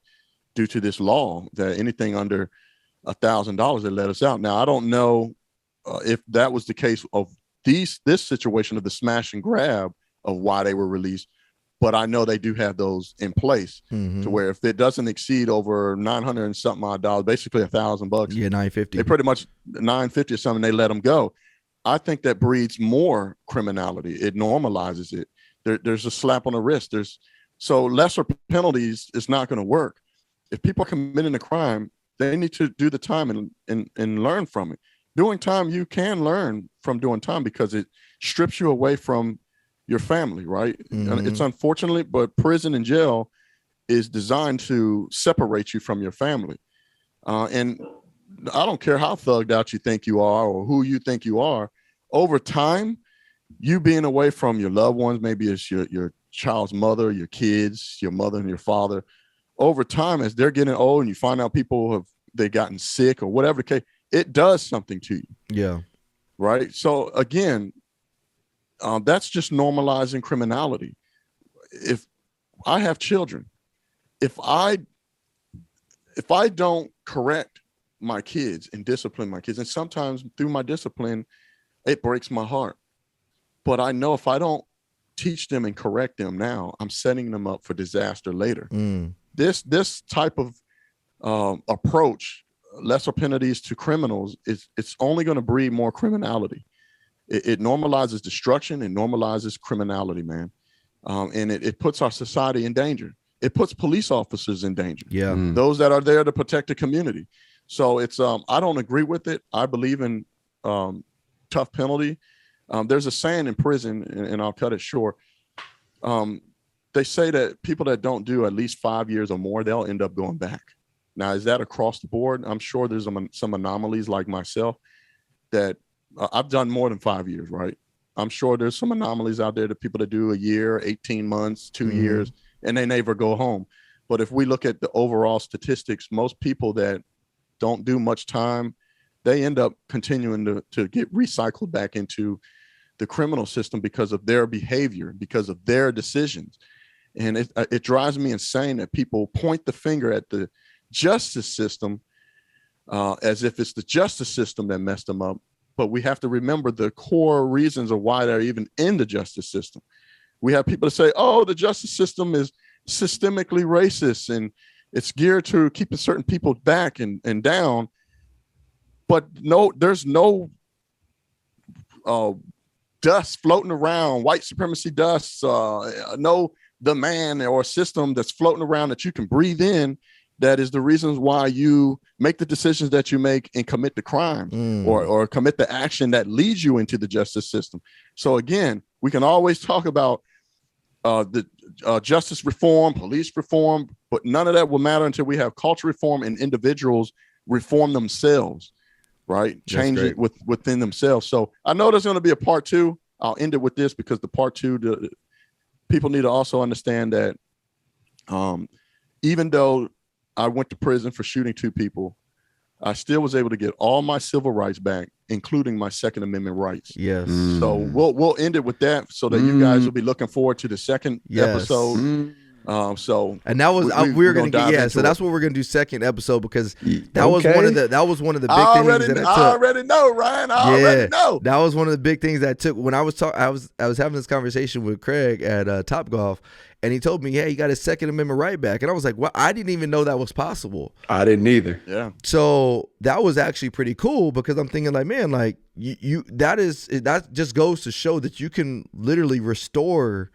due to this law that anything under $1,000 they let us out. Now I don't know if that was the case of this situation of the smash and grab of why they were released, but I know they do have those in place to where if it doesn't exceed over $900 and something odd dollars, basically $1,000, $950, they pretty much $950 or something, they let them go. I think that breeds more criminality. It normalizes it. There's a slap on the wrist. So lesser penalties is not going to work. If people are committing a crime, they need to do the time and learn from it. Doing time, you can learn from doing time because it strips you away from your family, right? It's unfortunate, but prison and jail is designed to separate you from your family. And I don't care how thugged out you think you are or who you think you are, over time, you being away from your loved ones, maybe it's your child's mother, your kids, your mother and your father, over time, as they're getting old and you find out people they've gotten sick or whatever the case, it does something to you. Yeah. Right. So again, that's just normalizing criminality. If I have children, if I don't correct my kids and discipline my kids, and sometimes through my discipline, it breaks my heart. But I know if I don't teach them and correct them now, I'm setting them up for disaster later. This type of approach, lesser penalties to criminals, it's only going to breed more criminality. It normalizes destruction and normalizes criminality, man. And it puts our society in danger. It puts police officers in danger. Yeah. Those that are there to protect the community. So it's I don't agree with it. I believe in tough penalty. There's a saying in prison, and I'll cut it short. They say that people that don't do at least 5 years or more, they'll end up going back. Now, is that across the board? I'm sure there's some anomalies like myself that I've done more than 5 years, right? I'm sure there's some anomalies out there, the people that do a year, 18 months, 2 years, and they never go home. But if we look at the overall statistics, most people that don't do much time, they end up continuing to get recycled back into the criminal system because of their behavior, because of their decisions. And it drives me insane that people point the finger at the justice system as if it's the justice system that messed them up. But we have to remember the core reasons of why they're even in the justice system. We have people that say, oh, the justice system is systemically racist and it's geared to keeping certain people back and down. But no, there's no dust floating around, white supremacy dust, no demand or system that's floating around that you can breathe in. That is the reasons why you make the decisions that you make and commit the crime or commit the action that leads you into the justice system. So again, we can always talk about the justice reform, police reform, but none of that will matter until we have culture reform and individuals reform themselves, right? Change it within themselves. So I know there's going to be a part 2. I'll end it with this because the part 2, people need to also understand that even though I went to prison for shooting 2 people, I still was able to get all my civil rights back, including my Second Amendment rights. Yes. So we'll end it with that so that you guys will be looking forward to the second episode. And that was we're gonna get so that's what we're gonna do second episode because that was one of the big things that I took. I already know, Ryan. I already know. That was one of the big things that I took when I was I was having this conversation with Craig at Top Golf, and he told me, "Hey, he got his Second Amendment right back," and I was like, "Well, I didn't even know that was possible." I didn't either. Yeah. So that was actually pretty cool because I'm thinking like, man, like that just goes to show that you can literally restore.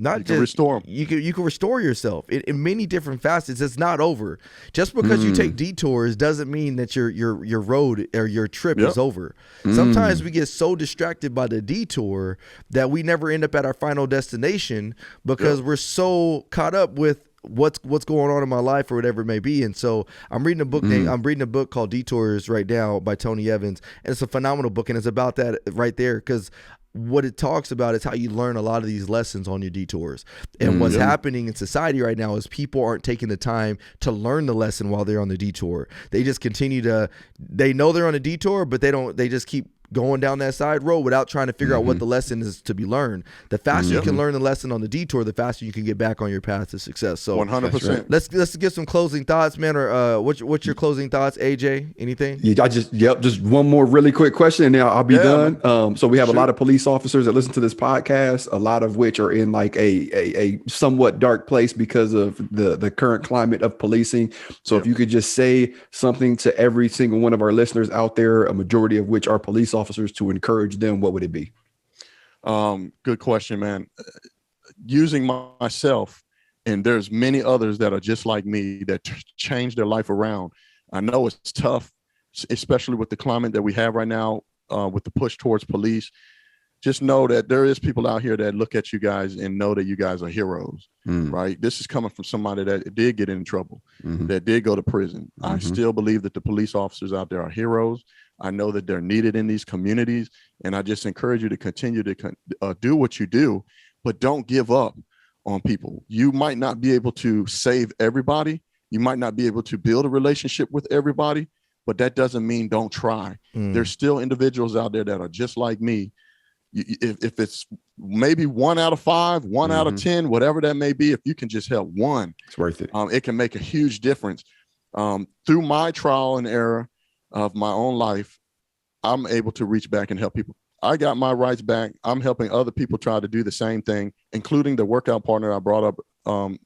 You can restore yourself in many different facets. It's not over. Just because you take detours doesn't mean that your road or your trip is over. Sometimes we get so distracted by the detour that we never end up at our final destination because we're so caught up with what's going on in my life or whatever it may be. And so I'm reading a book I'm reading a book called Detours right now by Tony Evans, and it's a phenomenal book, and it's about that right there because what it talks about is how you learn a lot of these lessons on your detours. And what's happening in society right now is people aren't taking the time to learn the lesson while they're on the detour. They just they know they're on a detour, but they just keep going down that side road without trying to figure out what the lesson is to be learned. The faster you can learn the lesson on the detour, the faster you can get back on your path to success. So 100%. Let's get some closing thoughts, man. Or what's your closing thoughts, AJ? Anything? Yeah, just one more really quick question, and then I'll be done. So we have a lot of police officers that listen to this podcast, a lot of which are in like a somewhat dark place because of the current climate of policing. So if you could just say something to every single one of our listeners out there, a majority of which are police officers, to encourage them, what would it be? Good question, man. Using myself, and there's many others that are just like me that change their life around. I know it's tough, especially with the climate that we have right now, with the push towards police. Just know that there is people out here that look at you guys and know that you guys are heroes, right? This is coming from somebody that did get in trouble, that did go to prison. I still believe that the police officers out there are heroes. I know that they're needed in these communities, and I just encourage you to continue to do what you do, but don't give up on people. You might not be able to save everybody. You might not be able to build a relationship with everybody, but that doesn't mean don't try. There's still individuals out there that are just like me. If it's maybe 1 out of 5, 1 out of 10, whatever that may be, if you can just help one, it's worth it. It can make a huge difference. Through my trial and error of my own life, I'm able to reach back and help people. I got my rights back. I'm helping other people try to do the same thing, including the workout partner I brought up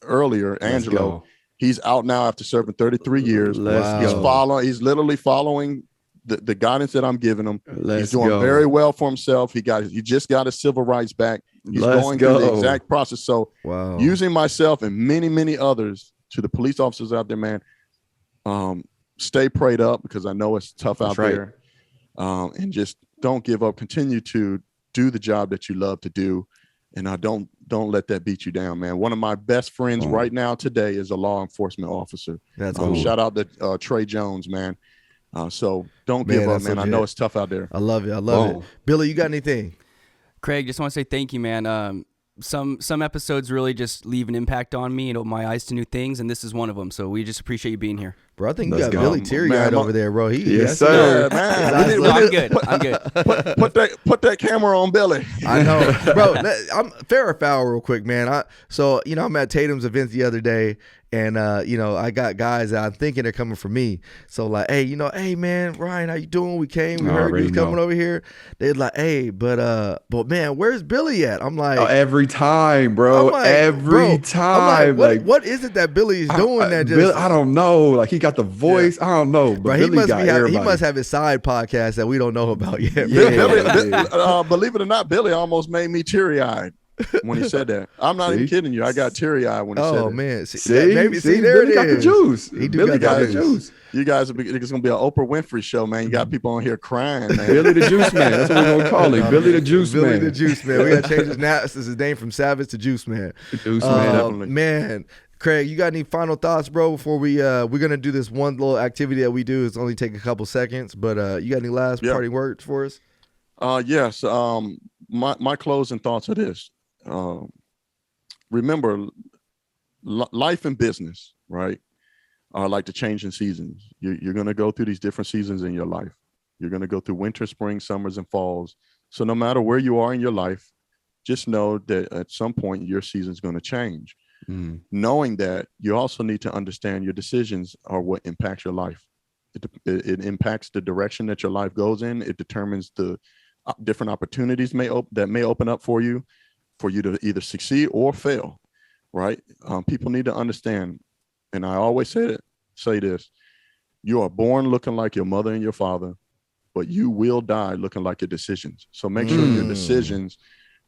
earlier, Angelo. He's out now after serving 33 years. He's literally following the guidance that I'm giving him. He's doing very well for himself. He just got his civil rights back. He's going through the exact process. So using myself and many, many others, to the police officers out there, man, stay prayed up because I know it's tough out there. And just don't give up. Continue to do the job that you love to do. And don't let that beat you down, man. One of my best friends right now today is a law enforcement officer. That's cool. Shout out to Trey Jones, man. So don't give up, man. I know it's tough out there. I love it. Billy, you got anything? Craig, just want to say thank you, man. Some episodes really just leave an impact on me and open my eyes to new things, and this is one of them. So we just appreciate you being here. Bro, I think you Let's got go. Billy teary-eyed Man, over there, bro. Yes, sir. Yeah, man. No, I'm good. I'm good. Put that camera on Billy. I know, bro. I'm fair or foul, real quick, man. I'm at Tatum's events the other day, and I got guys that I'm thinking are coming for me. So like, hey man, Ryan, how you doing? We came, we I heard you already was coming know. over here. They're like, hey, but man, where's Billy at? I'm like, Every time, bro. I'm like, Every bro, time. I'm like, what is it that Billy is doing that just? Bill, I don't know. Like he got the voice. I don't know. But Bro, Billy got he everybody. must have his side podcast that we don't know about yet. Yeah. Believe it or not, Billy almost made me teary-eyed when he said that. I'm not even See? kidding you. I got teary-eyed when he said Oh that. man, See, there Billy it got the is. juice. He do Billy got got the the juice. juice. You guys, it's gonna be an Oprah Winfrey show, man. You got people on here crying, man. Billy the Juice Man. That's what we're gonna call him. Billy the Juice Billy Man. the Juice Man. We gotta change his name from Savage to Juice Man. Juice Man. definitely. Man, Craig, you got any final thoughts, bro? Before we're gonna do this one little activity that we do. It's only take a couple seconds, but you got any last parting words for us? Yes. My closing thoughts are this. Remember, life and business, right, are like the changing seasons. You're going to go through these different seasons in your life. You're going to go through winter, spring, summers, and falls. So no matter where you are in your life, just know that at some point your season's going to change. Knowing that, you also need to understand your decisions are what impacts your life. It impacts the direction that your life goes in. It determines the different opportunities that may open up for you to either succeed or fail, right? People need to understand, and I always say this, you are born looking like your mother and your father, but you will die looking like your decisions. So make sure your decisions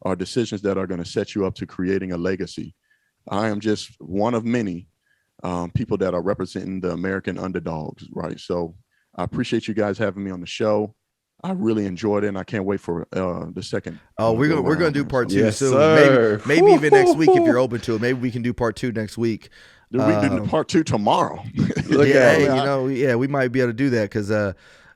are decisions that are going to set you up to creating a legacy. I am just one of many people that are representing the American underdogs, right? So I appreciate you guys having me on the show. I really enjoyed it, and I can't wait for the second. Oh, we're gonna do part 2 Yes, soon. sir. Maybe even next week if you're open to it. Maybe we can do part 2 next week. We do part 2 tomorrow. Look at it. We might be able to do that because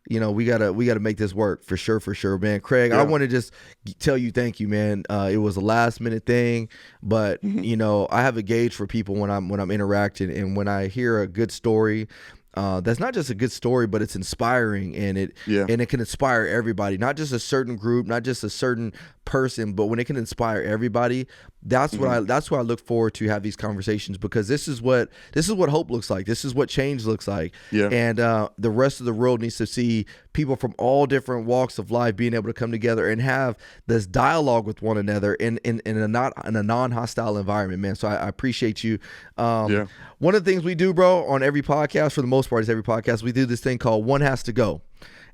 we gotta make this work for sure, man. Craig, I want to just tell you thank you, man. It was a last minute thing, but I have a gauge for people when I'm interacting, and when I hear a good story. That's not just a good story, but it's inspiring, and it can inspire everybody, not just a certain group, not just a certain person, but when it can inspire everybody, that's what I look forward to have these conversations, because this is what hope looks like. This is what change looks like. And the rest of the world needs to see people from all different walks of life being able to come together and have this dialogue with one another in a non-hostile environment, man. So I appreciate you. One of the things we do, bro, on every podcast, for the most part, we do this thing called One Has to Go.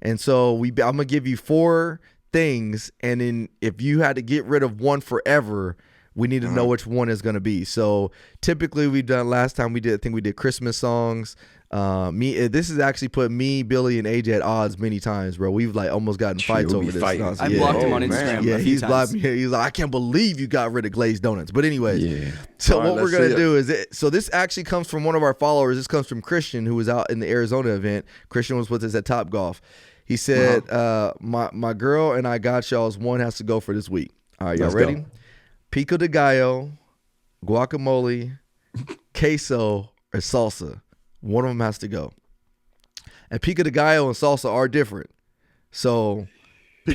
And so I'm gonna give you 4 things, and then if you had to get rid of one forever, we need to know which one is going to be. So typically last time we did Christmas songs. This has actually put me, Billy, and AJ at odds many times, bro. We've almost gotten fights over this. I blocked him on Instagram. Yeah, he's blocked times. me. He's like, I can't believe you got rid of glazed donuts. But anyways, so All right, what we're gonna do is, so this actually comes from one of our followers. This comes from Christian, who was out in the Arizona event. Christian was with us at Top Golf. He said, my girl and I got y'all's one has to go for this week. All right, y'all ready? Go. Pico de gallo, guacamole, queso, or salsa. One of them has to go. And pico de gallo and salsa are different. So I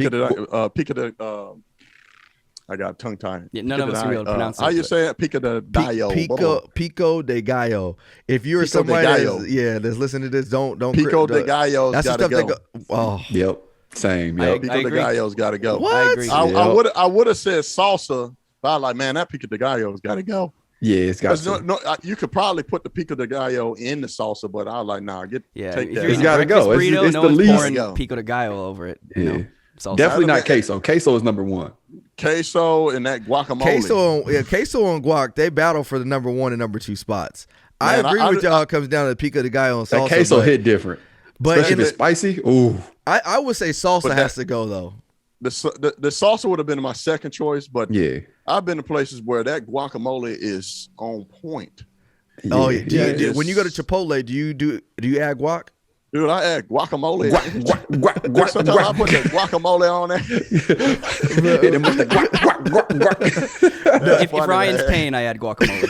got tongue tied. Yeah, none of us are able to pronounce it. How you say it? Pico de gallo. Pico de gallo. If you're Pico de somebody gallo. that's listening to this, don't Pico de gallo's that's the gotta stuff go. that go. Oh, Yep. Same. I Yep. Pico de agree. gallo's got to go. What? I agree. I would have said salsa, but I was like, man, that pico de gallo's got to go. Yeah, it's got 'Cause to. you could probably put the pico de gallo in the salsa, but I was like, nah, take If that. you're It's eating gotta breakfast go. It's burrito, no the one's least- pouring pico de gallo over it. Yeah. Salsa. Definitely not That'd be- queso. Queso is number 1. Queso and that guacamole. queso and guac, they battle for the number 1 and number 2 spots. Man, I agree with y'all. It comes down to pico de gallo and salsa. That queso but, hit different. but Especially in if it's the, spicy. Ooh. I would say salsa But has to go though. The salsa would have been my second choice, but Yeah. I've been to places where that guacamole is on point. Oh yeah. Yeah, When you go to Chipotle, do you add guac? Dude, I add guacamole. Sometimes I Guac, put the guacamole on there. and then with the guac. If Ryan's paying, I add guacamole.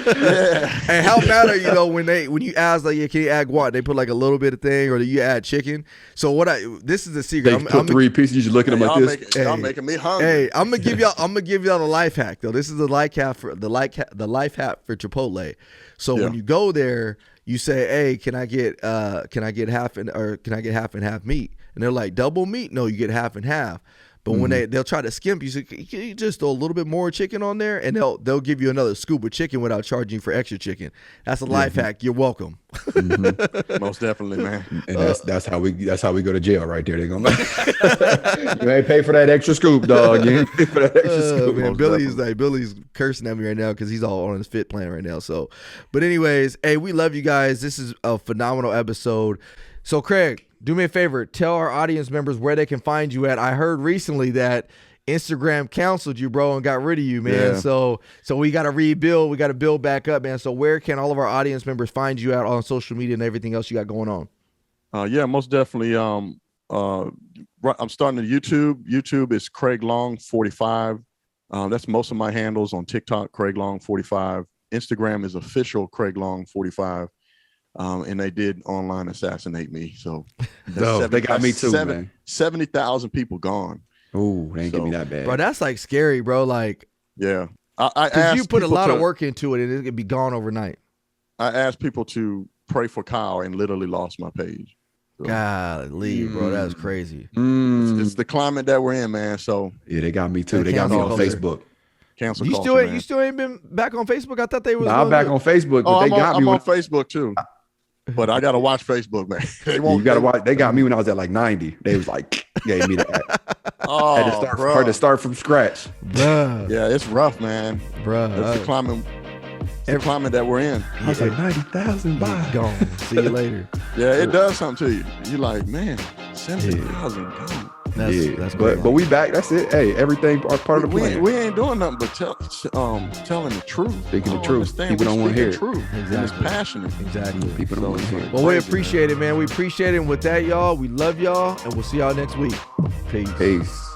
Yeah. And how mad are you though when you ask like, yeah, can you add guac? They put like a little bit of thing, or do you add chicken? So this is the secret. They put 3 pieces. You just look at them like this. Y'all making me hungry. Hey, I'm gonna give y'all the life hack though. This is the life hack for Chipotle. So when you go there, you say, "Hey, can I get half and half meat?" And they're like, "Double meat?" No, you get half and half. But when they'll try to skimp, you say, "Can you just throw a little bit more chicken on there?" And they'll give you another scoop of chicken without charging you for extra chicken. That's a life hack. You're welcome. Most definitely, man. And that's how we go to jail right there. They're gonna you ain't pay for that extra scoop, dog. You ain't pay for that extra scoop. Man, Billy's cursing at me right now because he's all on his fit plan right now. So, but anyways, hey, we love you guys. This is a phenomenal episode. So, Craig, do me a favor. Tell our audience members where they can find you at. I heard recently that Instagram canceled you, bro, and got rid of you, man. Yeah. So we got to rebuild. We got to build back up, man. So where can all of our audience members find you at on social media and everything else you got going on? Yeah, most definitely. I'm starting to YouTube. YouTube is Craig Long 45. That's most of my handles on TikTok, Craig Long 45. Instagram is official Craig Long 45. And they did online assassinate me. So they got me too, man. 70,000 people gone. Oh, they ain't give me that bad. Bro, that's like scary, bro. Like, yeah. I because you put a lot people of work into it and it could be gone overnight. I asked people to pray for Kyle and literally lost my page. So, Golly, bro, that's crazy. it's the climate that we're in, man. So yeah, they got me too. They got me on Facebook. Cancel You culture, man. you still ain't been back on Facebook? I thought they was. Nah, I'm back on Facebook, but they got me. I'm on Facebook too. But I gotta watch Facebook, man. You gotta watch. They got me when I was at like 90. They was like, gave me that. Oh, had to start from scratch. Bruh. Yeah, it's rough, man. Bruh. It's the climate. It's the climate that we're in. I was like 90,000. Bye. Gone. See you later. Yeah, it does something to you. You're like, man, 70,000 gone. That's but we back. That's it. Hey, everything are part of the plan. We ain't doing nothing but telling the truth. Speaking the truth. People don't want to hear it. Truth. Exactly. And it's passionate. Exactly. People don't want to hear it. Well, we appreciate it, man. We appreciate it. And with that, y'all, we love y'all, and we'll see y'all next week. Peace. Peace.